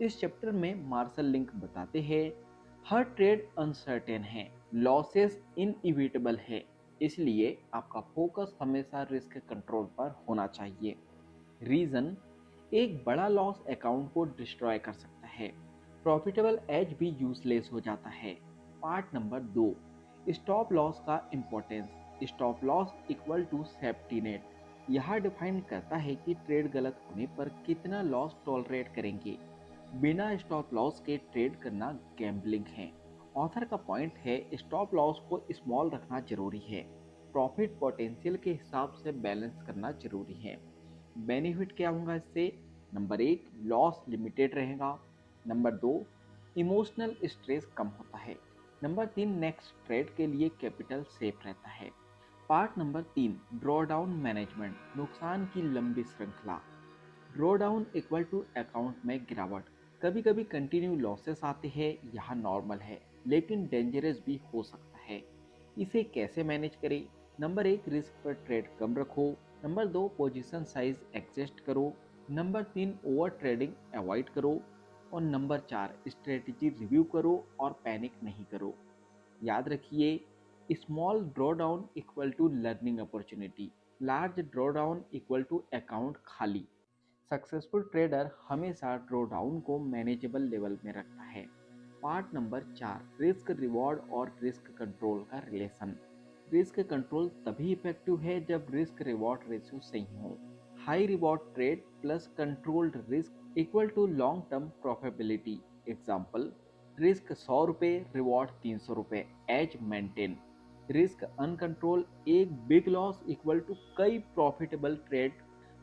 इस चैप्टर में मार्शल लिंक बताते हैं, हर ट्रेड अनसर्टेन है, लॉसेस इनइविटेबल है, इसलिए आपका फोकस हमेशा रिस्क कंट्रोल पर होना चाहिए। रीजन, एक बड़ा लॉस अकाउंट को डिस्ट्रॉय कर सकता है, प्रॉफिटेबल एज भी यूजलेस हो जाता है। पार्ट नंबर 2, स्टॉप लॉस का importance. Stop loss equal to safety net. यह डिफाइन करता है कि ट्रेड गलत होने पर कितना लॉस टॉलरेट करेंगे। बिना स्टॉप लॉस के ट्रेड करना गैम्बलिंग है। ऑथर का पॉइंट है, स्टॉप लॉस को स्मॉल रखना जरूरी है, प्रॉफिट पोटेंशियल के हिसाब से बैलेंस करना जरूरी है। बेनिफिट क्या होगा इससे? नंबर 1, लॉस लिमिटेड रहेगा। नंबर 2, इमोशनल स्ट्रेस कम होता है। नंबर 3, नेक्स्ट ट्रेड के लिए कैपिटल सेफ रहता है। Part number 3, draw down management, नुकसान की लंबी श्रृंखला। Drawdown equal to account में गिरावट। कभी कभी कंटिन्यू लॉसेस आते हैं, यह नॉर्मल है, लेकिन डेंजरस भी हो सकता है। इसे कैसे मैनेज करें? नंबर 1, रिस्क पर ट्रेड कम रखो। नंबर 2, पोजीशन साइज एडजस्ट करो। नंबर 3, ओवर ट्रेडिंग अवॉइड करो। और नंबर 4, स्ट्रेटजी रिव्यू करो और पैनिक नहीं करो। याद रखिए, small drawdown equal to learning opportunity, large drawdown equal to account खाली। सक्सेसफुल ट्रेडर हमेशा ड्रॉ डाउन को मैनेजेबल लेवल में रखता है। पार्ट नंबर 4, रिस्क रिवॉर्ड और रिस्क कंट्रोल का रिलेशन। रिस्क कंट्रोल तभी इफेक्टिव है जब रिस्क रिवॉर्ड रेशियो सही हो। High reward trade plus controlled risk equal to long term profitability. Example, risk 100 रुपये, रिवॉर्ड 300 रुपये, एज मेंटेन। रिस्क अनकंट्रोल, एक बिग लॉस इक्वल टू कई profitable trade.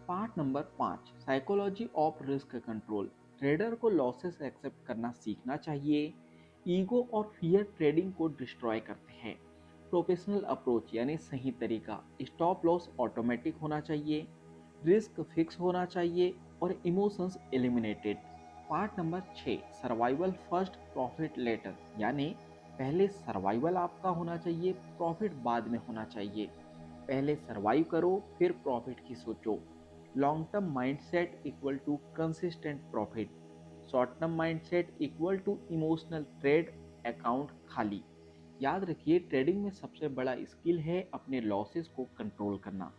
Part number 5, psychology of risk control. Trader को losses accept करना सीखना चाहिए। Ego और fear trading को डिस्ट्रॉय करते हैं। प्रोफेशनल अप्रोच यानी सही तरीका, स्टॉप लॉस ऑटोमेटिक होना चाहिए, रिस्क फिक्स होना चाहिए और emotions eliminated. Part number 6, survival first profit later, यानी पहले सर्वाइवल आपका होना चाहिए, प्रॉफिट बाद में होना चाहिए। पहले सर्वाइव करो फिर प्रॉफिट की सोचो। Long term mindset equal to consistent profit, short term mindset equal to emotional trade account खाली। याद रखिए, ट्रेडिंग में सबसे बड़ा स्किल है अपने लॉसेस को कंट्रोल करना।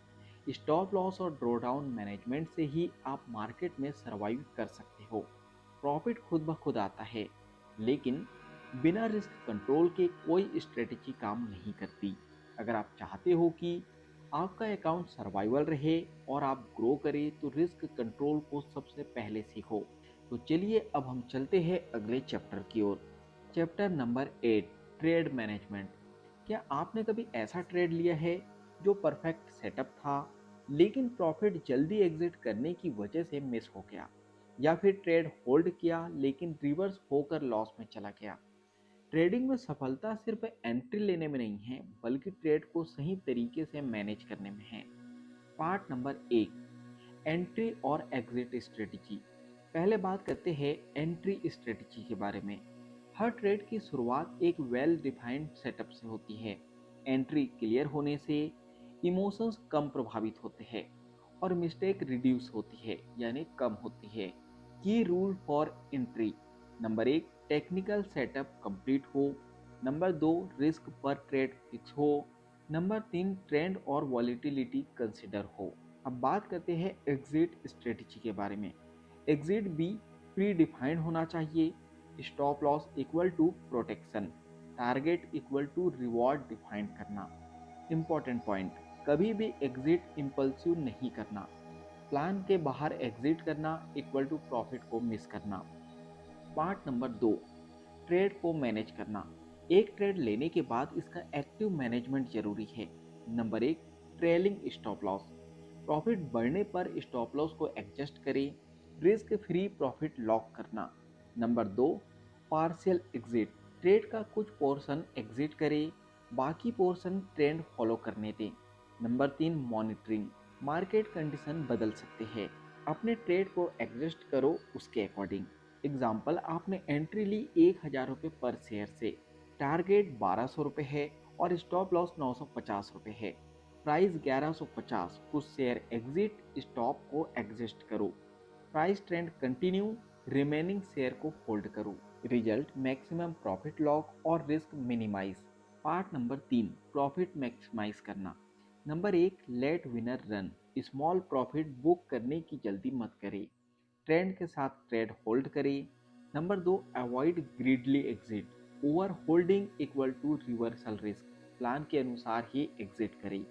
स्टॉप लॉस और ड्रॉ डाउन मैनेजमेंट से ही आप मार्केट में सर्वाइव कर सकते हो। प्रॉफिट खुद ब खुद आता है, लेकिन बिना रिस्क कंट्रोल के कोई स्ट्रेटेजी काम नहीं करती। अगर आप चाहते हो कि आपका अकाउंट सर्वाइवल रहे और आप ग्रो करें तो रिस्क कंट्रोल को सबसे पहले सीखो। तो चलिए अब हम चलते हैं अगले चैप्टर की ओर। Chapter number 8, trade management. क्या आपने कभी ऐसा ट्रेड लिया है जो परफेक्ट सेटअप था, लेकिन प्रॉफिट जल्दी एग्जिट करने की वजह से मिस हो गया, या फिर ट्रेड होल्ड किया लेकिन रिवर्स होकर लॉस में चला गया। ट्रेडिंग में सफलता सिर्फ एंट्री लेने में नहीं है, बल्कि ट्रेड को सही तरीके से मैनेज करने में है। पार्ट नंबर 1, एंट्री और एग्जिट स्ट्रेटजी। पहले बात करते हैं एंट्री स्ट्रेटजी के बारे में। हर ट्रेड की शुरुआत एक वेल डिफाइंड सेटअप से होती है। एंट्री क्लियर होने से इमोशंस कम प्रभावित होते हैं और मिस्टेक रिड्यूस होती है, यानी कम होती है। की rule for entry: number 1, technical setup complete हो। Number 2, risk per trade fix हो। नंबर 3, ट्रेंड और वॉलीटिलिटी कंसिडर हो। अब बात करते हैं एग्जिट स्ट्रेटजी के बारे में। एग्जिट बी प्री डिफाइंड होना चाहिए। Stop loss equal to protection, target equal to reward define करना। इंपॉर्टेंट पॉइंट: कभी भी एग्जिट इम्पल्सिव नहीं करना। प्लान के बाहर एग्जिट करना इक्वल टू प्रॉफिट को मिस करना। पार्ट नंबर 2, ट्रेड को मैनेज करना। एक ट्रेड लेने के बाद इसका एक्टिव मैनेजमेंट जरूरी है। Number 1, trailing stop loss. Profit बढ़ने पर स्टॉप लॉस को एडजस्ट करें। रिस्क फ्री प्रॉफिट लॉक करना। Number 2, partial exit. ट्रेड का कुछ पोर्शन एग्जिट करें, बाकी पोर्शन ट्रेंड फॉलो करने दें। Number 3, monitoring. मार्केट कंडीशन बदल सकते हैं, अपने ट्रेड को एडजस्ट करो उसके अकॉर्डिंग। एग्जाम्पल: आपने एंट्री ली 1000 रुपये पर शेयर से, टारगेट 1200 रुपये है और स्टॉप लॉस 950 रुपये है। प्राइस 1150, कुछ शेयर एग्जिट, स्टॉप को एडजस्ट करो। Price trend continue, remaining share को होल्ड करो। रिजल्ट: मैक्सिमम प्रॉफिट लॉक और risk minimise. Part number 3, profit maximise करना। Number 1, let winner run. Small profit book करने की जल्दी मत करें, ट्रेंड के साथ ट्रेड होल्ड करें। Number 2, avoid greedily exit. Over holding equal to reversal risk, plan के अनुसार ही एग्जिट करें।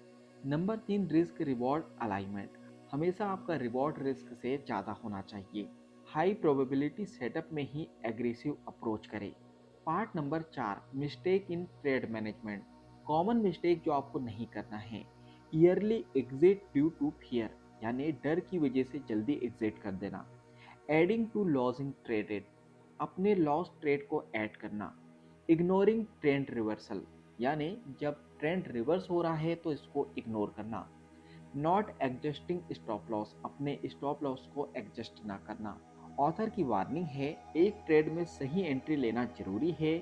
Number 3, risk reward alignment. हमेशा आपका रिवॉर्ड रिस्क से ज़्यादा होना चाहिए। हाई प्रोबेबिलिटी सेटअप में ही एग्रेसिव अप्रोच करें। Part number 4, mistake in trade management. Common mistake जो आपको नहीं करना है: early exit due to fear, यानी डर की वजह से जल्दी एग्जिट कर देना। एडिंग टू लॉजिंग ट्रेडेड, अपने लॉस ट्रेड को ऐड करना। इग्नोरिंग ट्रेंड रिवर्सल, यानी जब ट्रेंड रिवर्स हो रहा है तो इसको इग्नोर करना। नॉट एडजस्टिंग स्टॉप लॉस, अपने स्टॉप लॉस को एडजस्ट ना करना। ऑथर की वार्निंग है: एक ट्रेड में सही एंट्री लेना जरूरी है,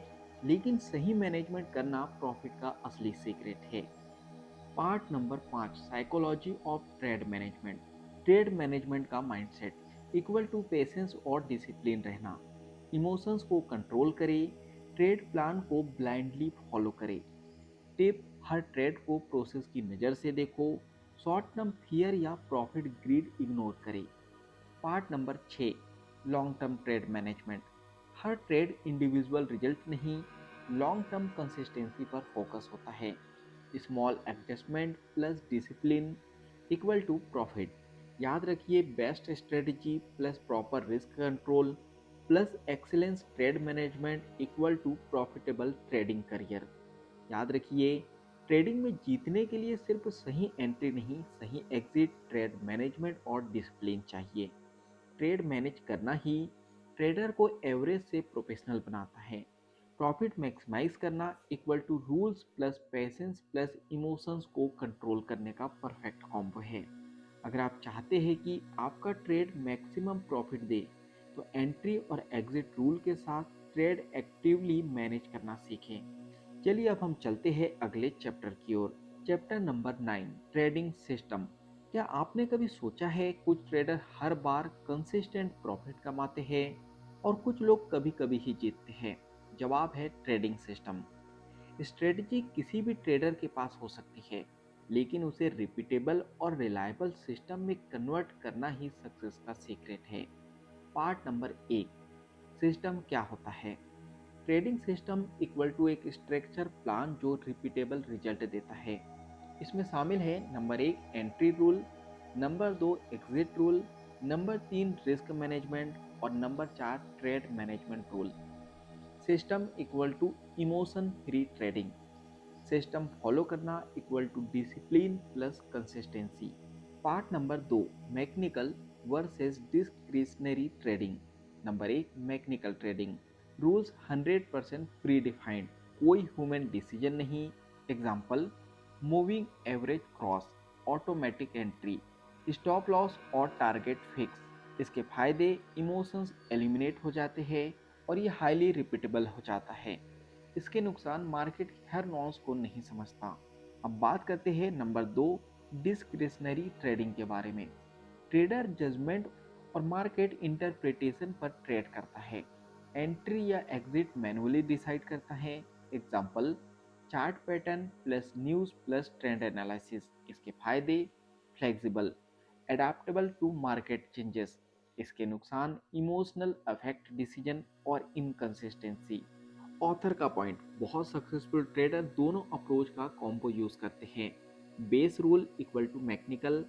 लेकिन सही मैनेजमेंट करना प्रॉफिट का असली सीक्रेट है। Part number 5, psychology of trade management. Trade management का माइंडसेट इक्वल टू पेशेंस और डिसिप्लिन रहना। इमोशंस को कंट्रोल करें, ट्रेड प्लान को ब्लाइंडली फॉलो करें। टिप: हर ट्रेड को प्रोसेस की नज़र से देखो, शॉर्ट टर्म फियर या प्रॉफिट ग्रीड इग्नोर करें। Part number 6, long term trade management. हर ट्रेड इंडिविजुअल रिजल्ट नहीं, लॉन्ग टर्म कंसिस्टेंसी पर फोकस होता है। Small adjustment plus discipline equal to profit. याद रखिए, best strategy plus proper risk control plus excellence trade management equal to profitable trading career. याद रखिए, trading में जीतने के लिए सिर्फ सही एंट्री नहीं, सही एग्जिट, ट्रेड मैनेजमेंट और डिसिप्लिन चाहिए। ट्रेड मैनेज करना ही ट्रेडर को एवरेज से प्रोफेशनल बनाता है। प्रॉफिट मैक्सिमाइज करना equal to rules plus patience plus emotions को कंट्रोल करने का परफेक्ट कॉम्बो है। अगर आप चाहते हैं कि आपका ट्रेड मैक्सिमम प्रॉफिट दे, तो एंट्री और एग्जिट रूल के साथ ट्रेड एक्टिवली मैनेज करना सीखें। चलिए अब हम चलते हैं अगले चैप्टर की ओर। Chapter number 9, trading system. क्या आपने कभी सोचा है, कुछ ट्रेडर हर बार कंसिस्टेंट प्रॉफिट कमाते हैं और कुछ लोग कभी कभी ही जीतते हैं? जवाब है ट्रेडिंग सिस्टम। स्ट्रेटजी किसी भी ट्रेडर के पास हो सकती है, लेकिन उसे रिपीटेबल और रिलायबल सिस्टम में कन्वर्ट करना ही सक्सेस का सीक्रेट है। पार्ट नंबर 1, सिस्टम क्या होता है? ट्रेडिंग सिस्टम इक्वल टू एक स्ट्रक्चर प्लान जो रिपीटेबल रिजल्ट देता है। इसमें शामिल है: number 1, entry rule. Number 2, exit rule. Number 3, risk management. और number 4, trade management rule. System equal to emotion free trading. System follow करना equal to discipline plus consistency. Part number 2, mechanical versus discretionary trading. Number 1, mechanical trading. Rules 100% pre defined, कोई human decision नहीं। Example, moving average cross, automatic entry, stop loss और target fix. इसके फायदे, emotions eliminate हो जाते हैं और ये हाईली रिपीटेबल हो जाता है। इसके नुकसान, मार्केट की हर नॉन्स को नहीं समझता। अब बात करते हैं नंबर 2, डिस्क्रिशनरी ट्रेडिंग के बारे में। ट्रेडर जजमेंट और मार्केट इंटरप्रिटेशन पर ट्रेड करता है। एंट्री या एग्जिट मैनुअली डिसाइड करता है। Example, chart pattern plus news plus trend analysis. इसके फायदे, flexible, adaptable to market changes. इसके नुकसान, इमोशनल अफेक्ट डिसीजन और इनकंसिस्टेंसी। ऑथर का पॉइंट, बहुत सक्सेसफुल ट्रेडर दोनों अप्रोच का कॉम्बो यूज करते हैं। Base rule equal to mechanical,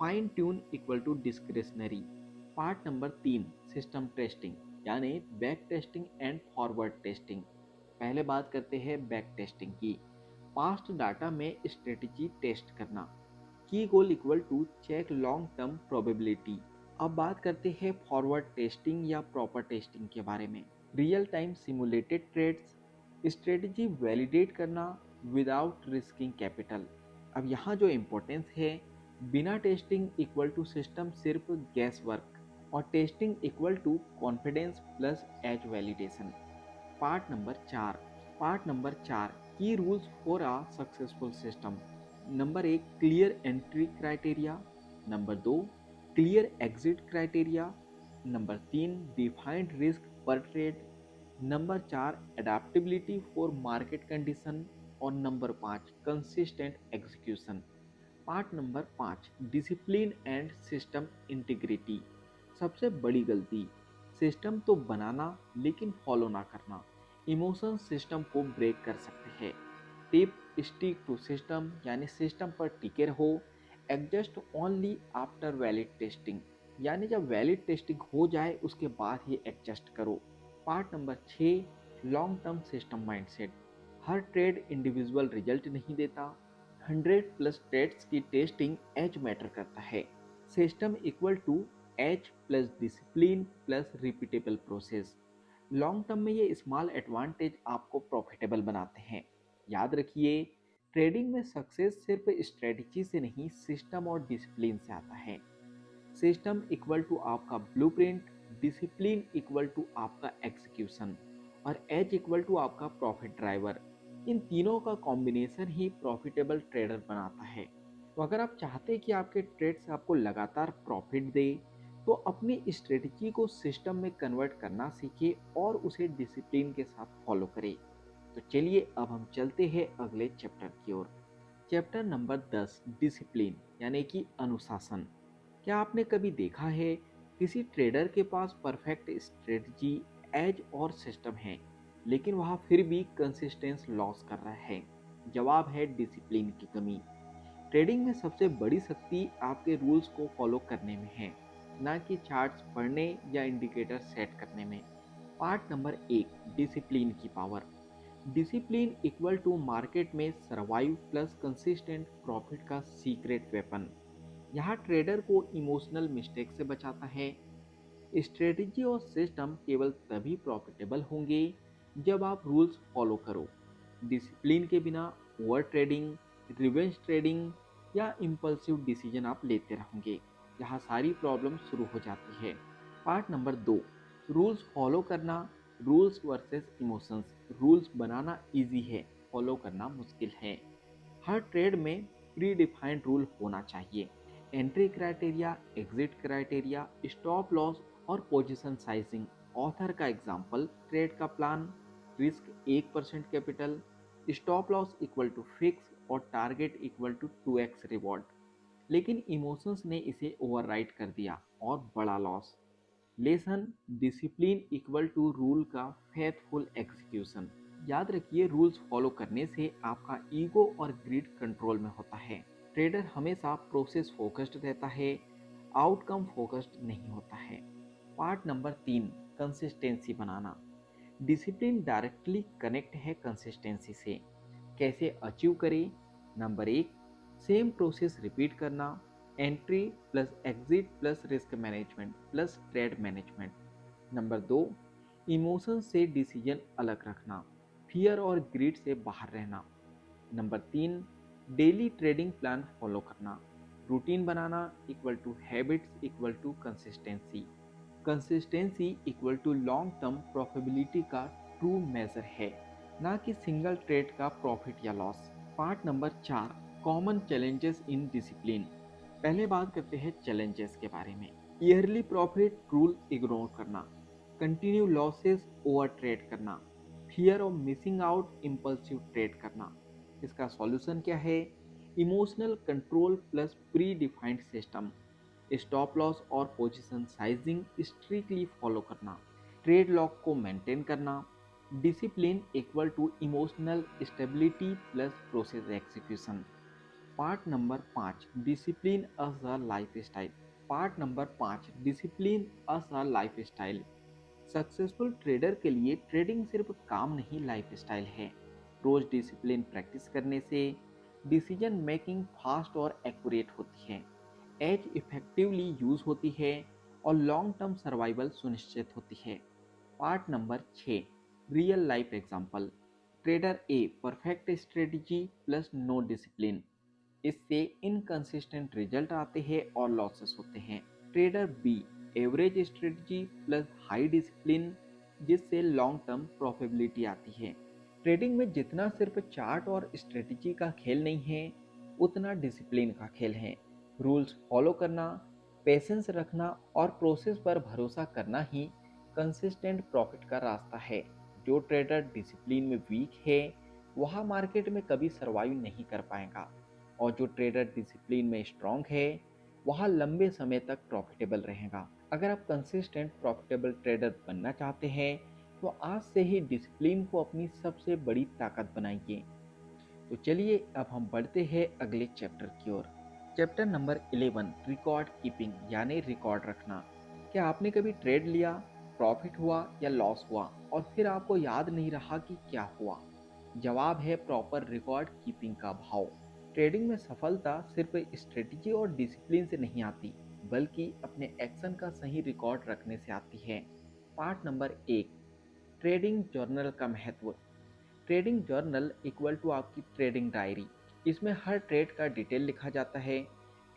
fine tune equal to discretionary. Part number 3, system testing यानी back testing and forward testing. पहले बात करते हैं बैक टेस्टिंग की। पास्ट डाटा में स्ट्रेटेजी टेस्ट करना। Key goal equal to check long term probability. अब बात करते हैं फॉरवर्ड टेस्टिंग या प्रॉपर टेस्टिंग के बारे में। Real time simulated trades, strategy validate करना विदाउट रिस्किंग कैपिटल। अब यहाँ जो इम्पोर्टेंस है, बिना टेस्टिंग इक्वल टू सिस्टम सिर्फ गैस वर्क और testing equal to confidence plus edge validation. Part number 4, key rules for a successful system. Number 1, clear entry criteria. Number 2, clear exit criteria. Number 3, defined risk per trade. Number 4, adaptability for market condition. और number 5, consistent execution. Part number 5, discipline and system integrity. सबसे बड़ी गलती, system तो बनाना लेकिन follow ना करना। Emotion system को break कर सकते हैं। टिप, स्टिक टू सिस्टम यानी सिस्टम पर टिके रहो। Adjust only after valid testing यानी जब वैलिड टेस्टिंग हो जाए उसके बाद ही एडजस्ट करो। Part number 6, long term system mindset. हर ट्रेड इंडिविजुअल रिजल्ट नहीं देता। 100 प्लस ट्रेड्स की टेस्टिंग एज मैटर करता है। System equal to edge plus discipline plus repeatable process. Long term में ये स्मॉल एडवांटेज आपको प्रॉफिटेबल बनाते हैं। याद रखिए, ट्रेडिंग में सक्सेस सिर्फ स्ट्रेटजी से नहीं, सिस्टम और डिसिप्लिन से आता है। सिस्टम इक्वल टू आपका ब्लूप्रिंट, डिसिप्लिन इक्वल टू आपका एग्जीक्यूशन और एज इक्वल टू आपका प्रॉफिट ड्राइवर। इन तीनों का कॉम्बिनेशन ही प्रॉफिटेबल ट्रेडर बनाता है। तो अगर आप चाहते हैं कि आपके ट्रेड्स आपको लगातार प्रॉफिट दे, तो अपनी स्ट्रेटजी को सिस्टम में कन्वर्ट करना सीखिए और उसे डिसिप्लिन के साथ फॉलो करें। तो चलिए अब हम चलते हैं अगले चैप्टर की ओर। चैप्टर नंबर 10, डिसिप्लिन यानी कि अनुशासन। क्या आपने कभी देखा है किसी ट्रेडर के पास परफेक्ट स्ट्रेटजी, एज और सिस्टम है, लेकिन वह फिर भी कंसिस्टेंस लॉस कर रहा है? जवाब है डिसिप्लिन की कमी। ट्रेडिंग में सबसे बड़ी शक्ति आपके रूल्स को फॉलो करने में है, ना कि चार्ट्स पढ़ने या इंडिकेटर सेट करने में। पार्ट नंबर 1, डिसिप्लिन की power. Discipline equal to market में सर्वाइव प्लस कंसिस्टेंट प्रॉफिट का सीक्रेट वेपन। यहाँ ट्रेडर को इमोशनल मिस्टेक से बचाता है। स्ट्रेटजी और सिस्टम केवल तभी प्रॉफिटेबल होंगे जब आप रूल्स फॉलो करो। डिसिप्लिन के बिना ओवर ट्रेडिंग, रिवेंज ट्रेडिंग या इम्पल्सिव डिसीजन आप लेते रहेंगे। यहाँ सारी प्रॉब्लम शुरू हो जाती है। पार्ट नंबर 2, रूल्स फॉलो करना, रूल्स वर्सेस इमोशंस। रूल्स बनाना इजी है, फॉलो करना मुश्किल है। हर ट्रेड में प्री डिफाइंड रूल होना चाहिए। Entry criteria, exit criteria, stop loss और पोजीशन साइजिंग। ऑथर का एग्जांपल, ट्रेड का plan, risk 1% capital, stop loss equal to fix और target equal to 2x reward. लेकिन इमोशंस ने इसे ओवरराइड कर दिया और बड़ा loss. Lesson, discipline equal to rule का फेथफुल एग्जीक्यूशन। याद रखिए, रूल्स फॉलो करने से आपका ईगो और ग्रीड कंट्रोल में होता है। ट्रेडर हमेशा प्रोसेस फोकस्ड रहता है, आउटकम फोकस्ड नहीं होता है। पार्ट नंबर 3, कंसिस्टेंसी बनाना। डिसिप्लिन डायरेक्टली कनेक्ट है कंसिस्टेंसी से। कैसे अचीव करें? नंबर एक, सेम प्रोसेस रिपीट करना, entry plus exit plus risk management plus trade management. Number दो, इमोशन से डिसीजन अलग रखना, फियर और ग्रीड से बाहर रहना। नंबर तीन, डेली ट्रेडिंग प्लान फॉलो करना, रूटीन बनाना equal to habits equal to consistency. Consistency equal to long term profitability का ट्रू मेजर है, ना कि सिंगल ट्रेड का प्रॉफिट या लॉस। पार्ट नंबर चार, कॉमन चैलेंजेस इन डिसिप्लिन। पहले बात करते हैं चैलेंजेस के बारे में। ईयरली प्रॉफिट रूल इग्नोर करना, कंटिन्यू लॉसेस ओवर ट्रेड करना, fear of missing out impulsive trade करना। इसका सॉल्यूशन क्या है? Emotional control plus pre defined system, stop loss और पोजीशन साइजिंग स्ट्रिक्टली फॉलो करना, ट्रेड लॉक को मेंटेन करना। Discipline equal to emotional stability plus process execution. Part number पाँच, discipline as a lifestyle. Part number पाँच, discipline as a lifestyle. Successful trader के लिए trading सिर्फ काम नहीं, लाइफ स्टाइल है। रोज डिसिप्लिन प्रैक्टिस करने से डिसीजन मेकिंग फास्ट और एक्यूरेट होती है, एज इफेक्टिवली यूज होती है और लॉन्ग टर्म सर्वाइवल सुनिश्चित होती है। Part number 6, real life example. Trader A, perfect strategy plus no discipline, इससे इनकंसिस्टेंट रिजल्ट आते हैं और लॉसेस होते हैं। Trader B, average strategy plus high discipline, जिससे लॉन्ग टर्म प्रॉफिटेबिलिटी आती है। ट्रेडिंग में जितना सिर्फ चार्ट और स्ट्रेटजी का खेल नहीं है, उतना डिसिप्लिन का खेल है। रूल्स फॉलो करना, पेशेंस रखना और प्रोसेस पर भरोसा करना ही कंसिस्टेंट प्रॉफिट का रास्ता है। जो ट्रेडर डिसिप्लिन में वीक है, वह मार्केट में कभी सर्वाइव नहीं कर पाएगा, और जो ट्रेडर डिसिप्लिन में स्ट्रांग है, वह लंबे समय तक प्रॉफिटेबल रहेगा। अगर आप कंसिस्टेंट प्रॉफिटेबल ट्रेडर बनना चाहते हैं, तो आज से ही डिसिप्लिन को अपनी सबसे बड़ी ताकत बनाइए। तो चलिए अब हम बढ़ते हैं अगले चैप्टर की ओर। चैप्टर नंबर 11, रिकॉर्ड कीपिंग यानी रिकॉर्ड रखना। क्या आपने कभी ट्रेड लिया, प्रॉफिट हुआ या लॉस हुआ और फिर आपको याद नहीं रहा कि क्या हुआ? जवाब है प्रॉपर रिकॉर्ड कीपिंग का भाव। ट्रेडिंग में सफलता सिर्फ स्ट्रेटजी और डिसिप्लिन से नहीं आती, बल्कि अपने एक्शन का सही रिकॉर्ड रखने से आती है। पार्ट नंबर 1, ट्रेडिंग जर्नल का महत्व। ट्रेडिंग जर्नल इक्वल टू आपकी ट्रेडिंग डायरी। इसमें हर ट्रेड का डिटेल लिखा जाता है,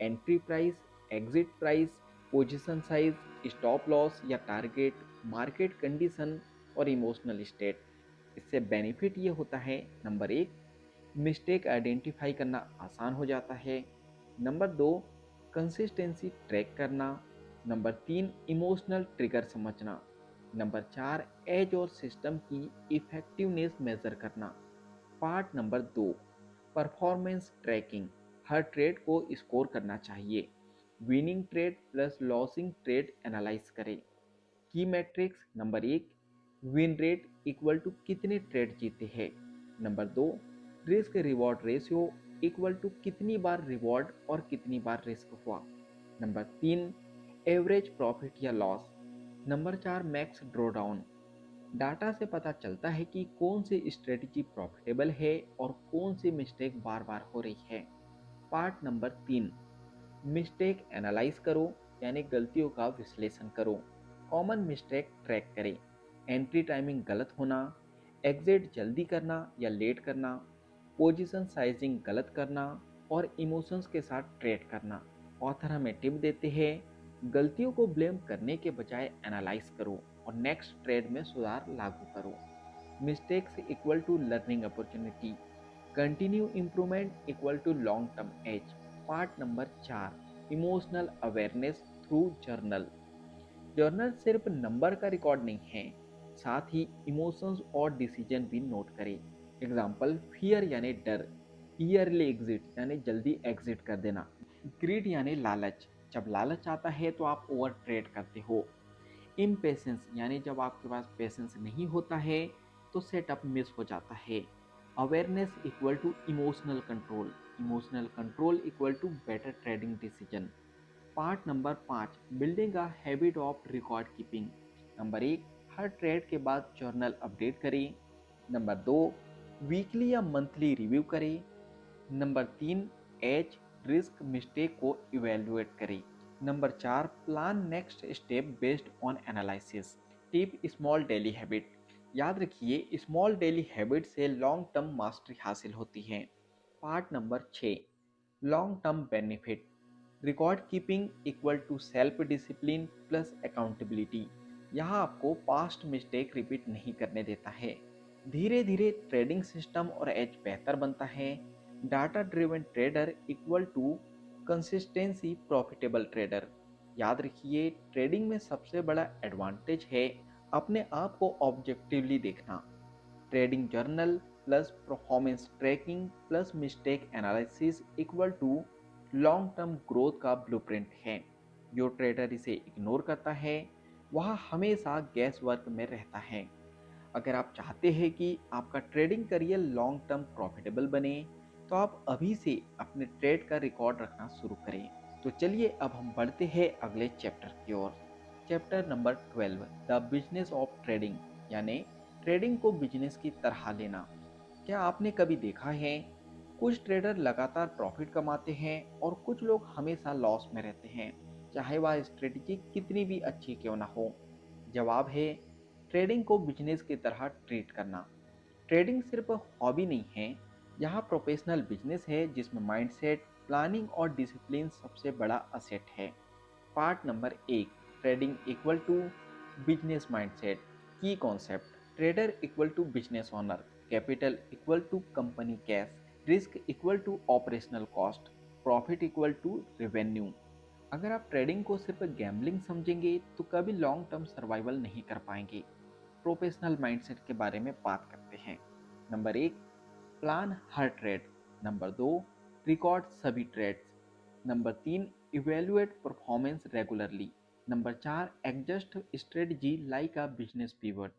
entry price, exit price, position size, stop loss या टारगेट, मार्केट कंडीशन और इमोशनल स्टेट। इससे बेनिफिट ये होता है, नंबर एक, मिस्टेक आइडेंटिफाई करना आसान हो जाता है। नंबर दो, कंसिस्टेंसी ट्रैक करना। नंबर तीन, इमोशनल ट्रिगर समझना। नंबर चार, एज और सिस्टम की इफेक्टिवनेस मेजर करना। पार्ट नंबर दो, परफॉर्मेंस ट्रैकिंग। हर ट्रेड को स्कोर करना चाहिए। Winning trade plus losing trade analyze करें। की मैट्रिक्स, नंबर एक, विन रेट इक्वल टू कितने ट्रेड जीते हैं। नंबर दो, risk reward ratio equal to कितनी बार रिवॉर्ड और कितनी बार रिस्क हुआ। नंबर तीन, एवरेज प्रॉफिट या लॉस। नंबर चार, मैक्स ड्रॉडाउन। डाटा से पता चलता है कि कौन सी स्ट्रेटजी प्रॉफिटेबल है और कौन सी मिस्टेक बार बार हो रही है। पार्ट नंबर तीन, मिस्टेक एनालाइज करो यानी गलतियों का विश्लेषण करो। कॉमन मिस्टेक ट्रैक करें, एंट्री टाइमिंग गलत होना, एग्जिट जल्दी करना या लेट करना, पोजीशन साइजिंग गलत करना और इमोशंस के साथ ट्रेड करना। ऑथर हमें टिप देते हैं, गलतियों को ब्लेम करने के बजाय एनालाइज करो और नेक्स्ट ट्रेड में सुधार लागू करो। Mistakes equal to learning opportunity, continue improvement equal to long term edge. Part number चार, emotional awareness through journal. Journal सिर्फ नंबर का रिकॉर्ड नहीं है, साथ ही इमोशंस और डिसीजन भी नोट करें। एग्जाम्पल, फियर यानी डर, ईयरली एग्जिट यानी जल्दी एग्जिट कर देना, ग्रीड यानी लालच, जब लालच आता है तो आप ओवर ट्रेड करते हो, इम्पेशेंस यानी जब आपके पास पेशेंस नहीं होता है तो सेटअप मिस हो जाता है। Awareness equal to emotional control, emotional control equal to better trading decision. Part number पाँच, building a habit of record keeping. Number एक, हर ट्रेड के बाद जर्नल अपडेट करें। नंबर दो, वीकली या मंथली रिव्यू करें। नंबर 3, एज रिस्क मिस्टेक को इवेल्युएट करें। Number 4, plan next step based on analysis. Tip small daily habit. याद रखिए स्मॉल डेली हैबिट से लॉन्ग टर्म मास्टरी हासिल होती है। Part number 6, long term benefit. Record keeping equal to self discipline plus accountability. यहाँ आपको past mistake repeat नहीं करने देता है। धीरे धीरे ट्रेडिंग सिस्टम और एज बेहतर बनता है। Data driven trader equal to consistency profitable trader. याद रखिए ट्रेडिंग में सबसे बड़ा एडवांटेज है अपने आप को ऑब्जेक्टिवली देखना। Trading journal plus performance tracking plus mistake analysis equal to long term growth का ब्लूप्रिंट है। जो ट्रेडर इसे इग्नोर करता है वह हमेशा गैस वर्क में रहता है। अगर आप चाहते हैं कि आपका trading career long term profitable बने तो आप अभी से अपने ट्रेड का रिकॉर्ड रखना शुरू करें। तो चलिए अब हम बढ़ते हैं अगले चैप्टर की ओर। Chapter number 12, the business of trading, यानी ट्रेडिंग को बिजनेस की तरह लेना। क्या आपने कभी देखा है कुछ ट्रेडर लगातार प्रॉफिट कमाते हैं और कुछ लोग हमेशा लॉस में रहते हैं, चाहे वह स्ट्रेटजी कितनी भी अच्छी क्यों ना हो? जवाब है ट्रेडिंग को बिजनेस की तरह ट्रीट करना। ट्रेडिंग सिर्फ हॉबी नहीं है, यहाँ प्रोफेशनल बिजनेस है जिसमें माइंडसेट, प्लानिंग और डिसिप्लिन सबसे बड़ा असेट है। Part number 1, trading equal to business mindset. Key concept. Trader equal to business owner, capital equal to company cash, risk equal to operational cost, profit equal to revenue. अगर आप trading को सिर्फ gambling समझेंगे तो कभी long term survival नहीं कर पाएंगे। प्रोफेशनल माइंडसेट के बारे में बात करते हैं। नंबर 1, प्लान हर ट्रेड। नंबर 2, रिकॉर्ड सभी trades. Number 3, evaluate performance regularly. Number 4, adjust strategy like a business pivot.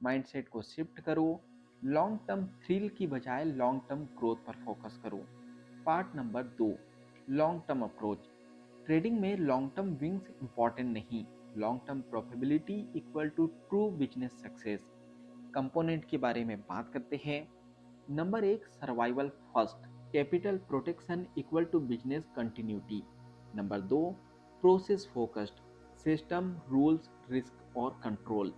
Mindset को शिफ्ट करो, लॉन्ग टर्म थ्रिल की बजाय लॉन्ग टर्म ग्रोथ पर फोकस करो। Part number 2, long term approach. Trading में long term wins important नहीं, long term profitability equal to true business success. Component के बारे में बात करते हैं। Number 1, survival first, capital protection equal to business continuity. Number 2, process focused, system rules risk और control.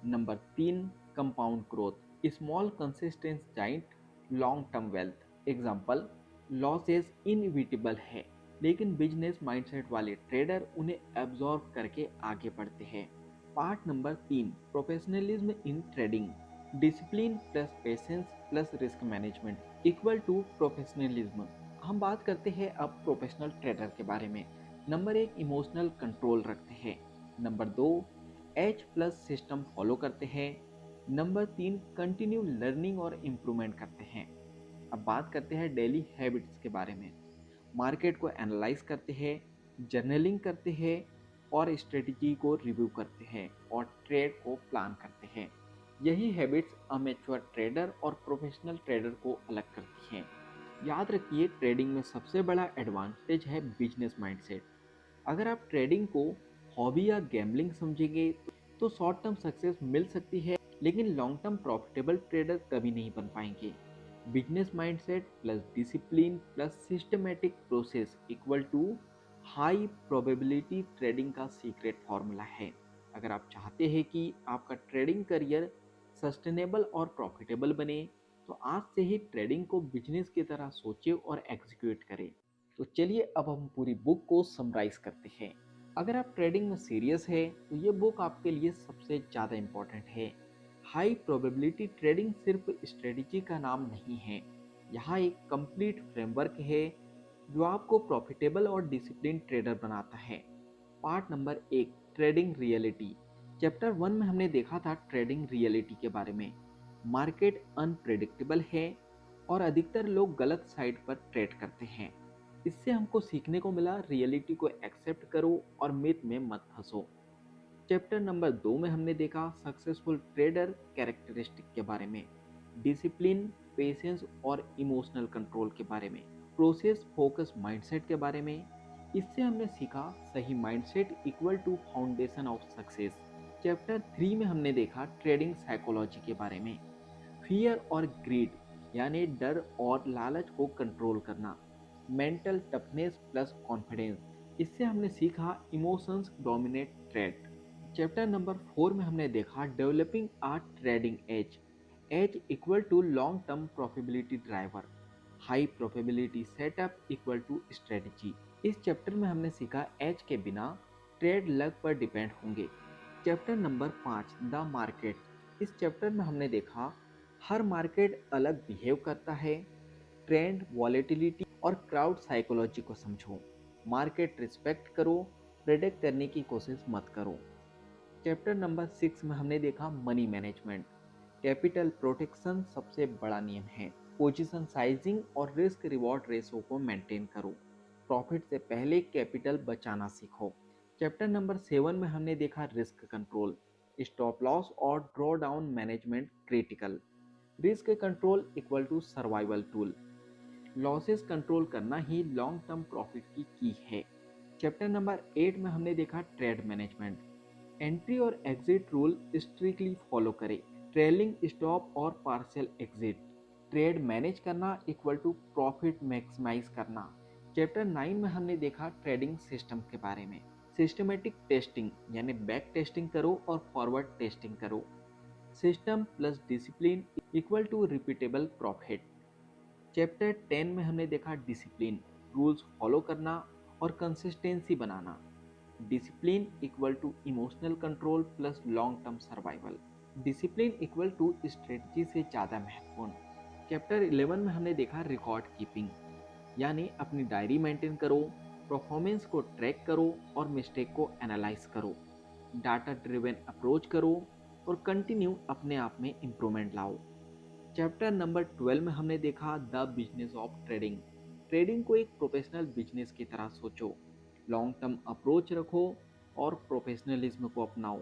Number 3, compound growth, small consistence giant long term wealth. Example, losses inevitable है लेकिन business mindset वाले ट्रेडर उन्हें absorb करके आगे बढ़ते हैं। Part number 3, professionalism in trading. Discipline plus patience plus risk management equal to professionalism. हम बात करते हैं अब प्रोफेशनल ट्रेडर के बारे में। नंबर 1, इमोशनल कंट्रोल रखते हैं। Number 2, H plus system follow करते हैं। नंबर 3, कंटिन्यू लर्निंग और इम्प्रूवमेंट करते हैं। अब बात करते हैं डेली हैबिट्स के बारे में। मार्केट को एनालाइज करते हैं, जर्नलिंग करते हैं और स्ट्रेटजी को रिव्यू करते हैं और ट्रेड को प्लान करते हैं। यही हैबिट्स अमेच्योर ट्रेडर और प्रोफेशनल ट्रेडर को अलग करती हैं। याद रखिए ट्रेडिंग में सबसे बड़ा एडवांटेज है बिजनेस माइंडसेट। अगर आप ट्रेडिंग को हॉबी या गैम्बलिंग समझेंगे तो शॉर्ट टर्म सक्सेस मिल सकती है लेकिन लॉन्ग टर्म प्रॉफिटेबल ट्रेडर कभी नहीं बन पाएंगे। Business mindset plus discipline plus systematic process equal to high probability trading का सीक्रेट फॉर्मूला है। अगर आप चाहते हैं कि आपका ट्रेडिंग करियर सस्टेनेबल और प्रॉफिटेबल बने तो आज से ही ट्रेडिंग को बिजनेस की तरह सोचें और एग्जीक्यूट करें। तो चलिए अब हम पूरी बुक को समराइज करते हैं। अगर आप ट्रेडिंग में सीरियस है तो ये बुक आपके लिए सबसे ज़्यादा इम्पोर्टेंट है। हाई प्रोबेबिलिटी ट्रेडिंग सिर्फ स्ट्रेटजी का नाम नहीं है, यहाँ एक कंप्लीट फ्रेमवर्क है जो आपको प्रॉफिटेबल और डिसिप्लिन ट्रेडर बनाता है। Part number 1, trading reality. Chapter 1 में हमने देखा था ट्रेडिंग रियलिटी के बारे में। मार्केट अनप्रेडिक्टेबल है और अधिकतर लोग गलत साइड पर ट्रेड करते हैं। इससे हमको सीखने को मिला रियलिटी को एक्सेप्ट करो और मिथ में मत फंसो। चैप्टर नंबर 2 में हमने देखा सक्सेसफुल ट्रेडर कैरेक्टरिस्टिक के बारे में, डिसिप्लिन, पेशेंस और इमोशनल कंट्रोल के बारे में, प्रोसेस फोकस माइंडसेट के बारे में। इससे हमने सीखा सही mindset equal to foundation of success. Chapter 3 में हमने देखा ट्रेडिंग साइकोलॉजी के बारे में, फियर और ग्रीड, यानी डर और लालच को कंट्रोल करना। मेंटल टफनेस प्लस कॉन्फिडेंस, इससे हमने सीखा emotions dominate trade. Chapter number 4 में हमने देखा developing a trading edge. Edge equal to long term profitability driver, high probability setup equal to strategy. इस चैप्टर में हमने सीखा एज के बिना ट्रेड लक पर डिपेंड होंगे। Chapter number 5 the market. इस चैप्टर में हमने देखा हर मार्केट अलग बिहेव करता है। ट्रेंड, वॉलेटिलिटी और क्राउड साइकोलॉजी को समझो। मार्केट रिस्पेक्ट करो, प्रेडिक्ट करने की कोशिश मत करो। चैप्टर नंबर 6 में हमने देखा मनी मैनेजमेंट। कैपिटल प्रोटेक्शन सबसे बड़ा नियम है। पोजीशन साइजिंग और रिस्क रिवॉर्ड रेशो को मेंटेन करो। प्रॉफिट से पहले कैपिटल बचाना सीखो। चैप्टर नंबर 7 में हमने देखा रिस्क कंट्रोल, स्टॉप लॉस और draw down management critical. Risk control equal to survival tool. Losses control करना ही लॉन्ग टर्म प्रॉफिट की है। चैप्टर नंबर 8 में हमने देखा ट्रेड मैनेजमेंट। एंट्री और एग्जिट रूल स्ट्रिक्टली फॉलो करें। ट्रेलिंग स्टॉप और पार्शियल एग्जिट। ट्रेड मैनेज करना इक्वल टू प्रॉफिट मैक्सिमाइज करना। चैप्टर 9 में हमने देखा ट्रेडिंग सिस्टम के बारे में। सिस्टमेटिक टेस्टिंग यानी बैक टेस्टिंग करो और फॉरवर्ड टेस्टिंग करो। System plus discipline equal to repeatable profit. Chapter 10 में हमने देखा डिसिप्लिन, रूल्स फॉलो करना और कंसिस्टेंसी बनाना। Discipline equal to emotional control plus long term survival. Discipline equal to strategy से ज़्यादा महत्वपूर्ण। चैप्टर 11 में हमने देखा रिकॉर्ड कीपिंग, यानी अपनी डायरी मेंटेन करो, परफॉर्मेंस को ट्रैक करो और मिस्टेक को एनालाइज करो। डाटा ड्रिवन अप्रोच करो और कंटिन्यू अपने आप में इम्प्रूवमेंट लाओ। चैप्टर नंबर 12 में हमने देखा the business of trading. Trading को एक प्रोफेशनल बिजनेस की तरह सोचो, लॉन्ग टर्म अप्रोच रखो और प्रोफेशनलिज्म को अपनाओ।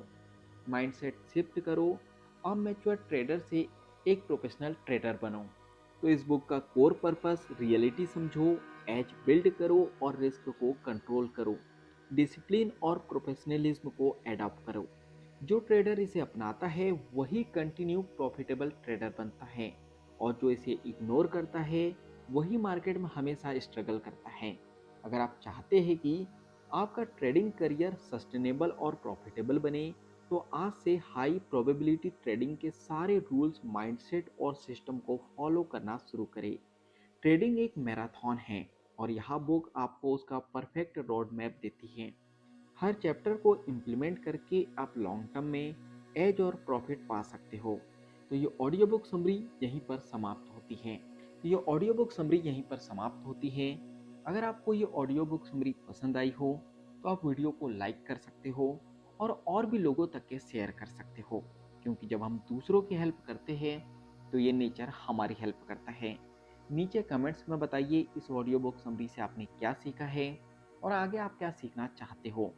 माइंडसेट शिफ्ट करो और मैच्योर ट्रेडर से एक प्रोफेशनल ट्रेडर बनो। तो इस बुक का कोर पर्पस रियलिटी समझो, एज बिल्ड करो और रिस्क को कंट्रोल करो, डिसिप्लिन और प्रोफेशनलिज्म को एडॉप्ट करो। जो ट्रेडर इसे अपनाता है वही कंटिन्यू प्रॉफिटेबल ट्रेडर बनता है, और जो इसे इग्नोर करता है वही मार्केट में हमेशा स्ट्रगल करता है। अगर आप चाहते हैं कि आपका ट्रेडिंग करियर सस्टेनेबल और प्रॉफिटेबल बने, तो आज से हाई प्रोबेबिलिटी ट्रेडिंग के सारे रूल्स, माइंडसेट और सिस्टम को फॉलो करना शुरू करें। ट्रेडिंग एक मैराथन है और यह बुक आपको उसका परफेक्ट रोड मैप देती है। हर चैप्टर को इम्प्लीमेंट करके आप लॉन्ग टर्म में एज और प्रॉफिट पा सकते हो। तो ये ऑडियो बुक समरी यहीं पर समाप्त होती है। अगर आपको ये ऑडियो बुक समरी पसंद आई हो तो आप वीडियो को लाइक कर सकते हो और भी लोगों तक के शेयर कर सकते हो, क्योंकि जब हम दूसरों की हेल्प करते हैं तो ये नेचर हमारी हेल्प करता है। नीचे कमेंट्स में बताइए इस ऑडियो बुक समरी से आपने क्या सीखा है और आगे आप क्या सीखना चाहते हो।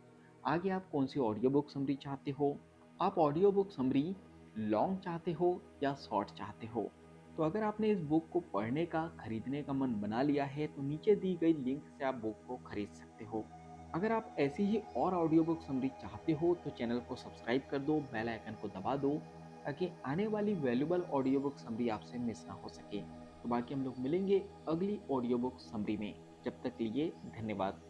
आगे आप कौन सी ऑडियो बुक समरी चाहते हो? आप ऑडियो बुक समरी लॉन्ग चाहते हो या शॉर्ट चाहते हो? तो अगर आपने इस बुक को पढ़ने का, खरीदने का मन बना लिया है तो नीचे दी गई लिंक से आप बुक को खरीद सकते हो। अगर आप ऐसी ही और ऑडियो बुक समरी चाहते हो तो चैनल को सब्सक्राइब कर दो, बेल आइकन को दबा दो, ताकि आने वाली वैल्यूबल ऑडियो बुक समरी आपसे मिस ना हो सके। तो बाकी हम लोग मिलेंगे अगली ऑडियो बुक समरी में। जब तक के लिए धन्यवाद।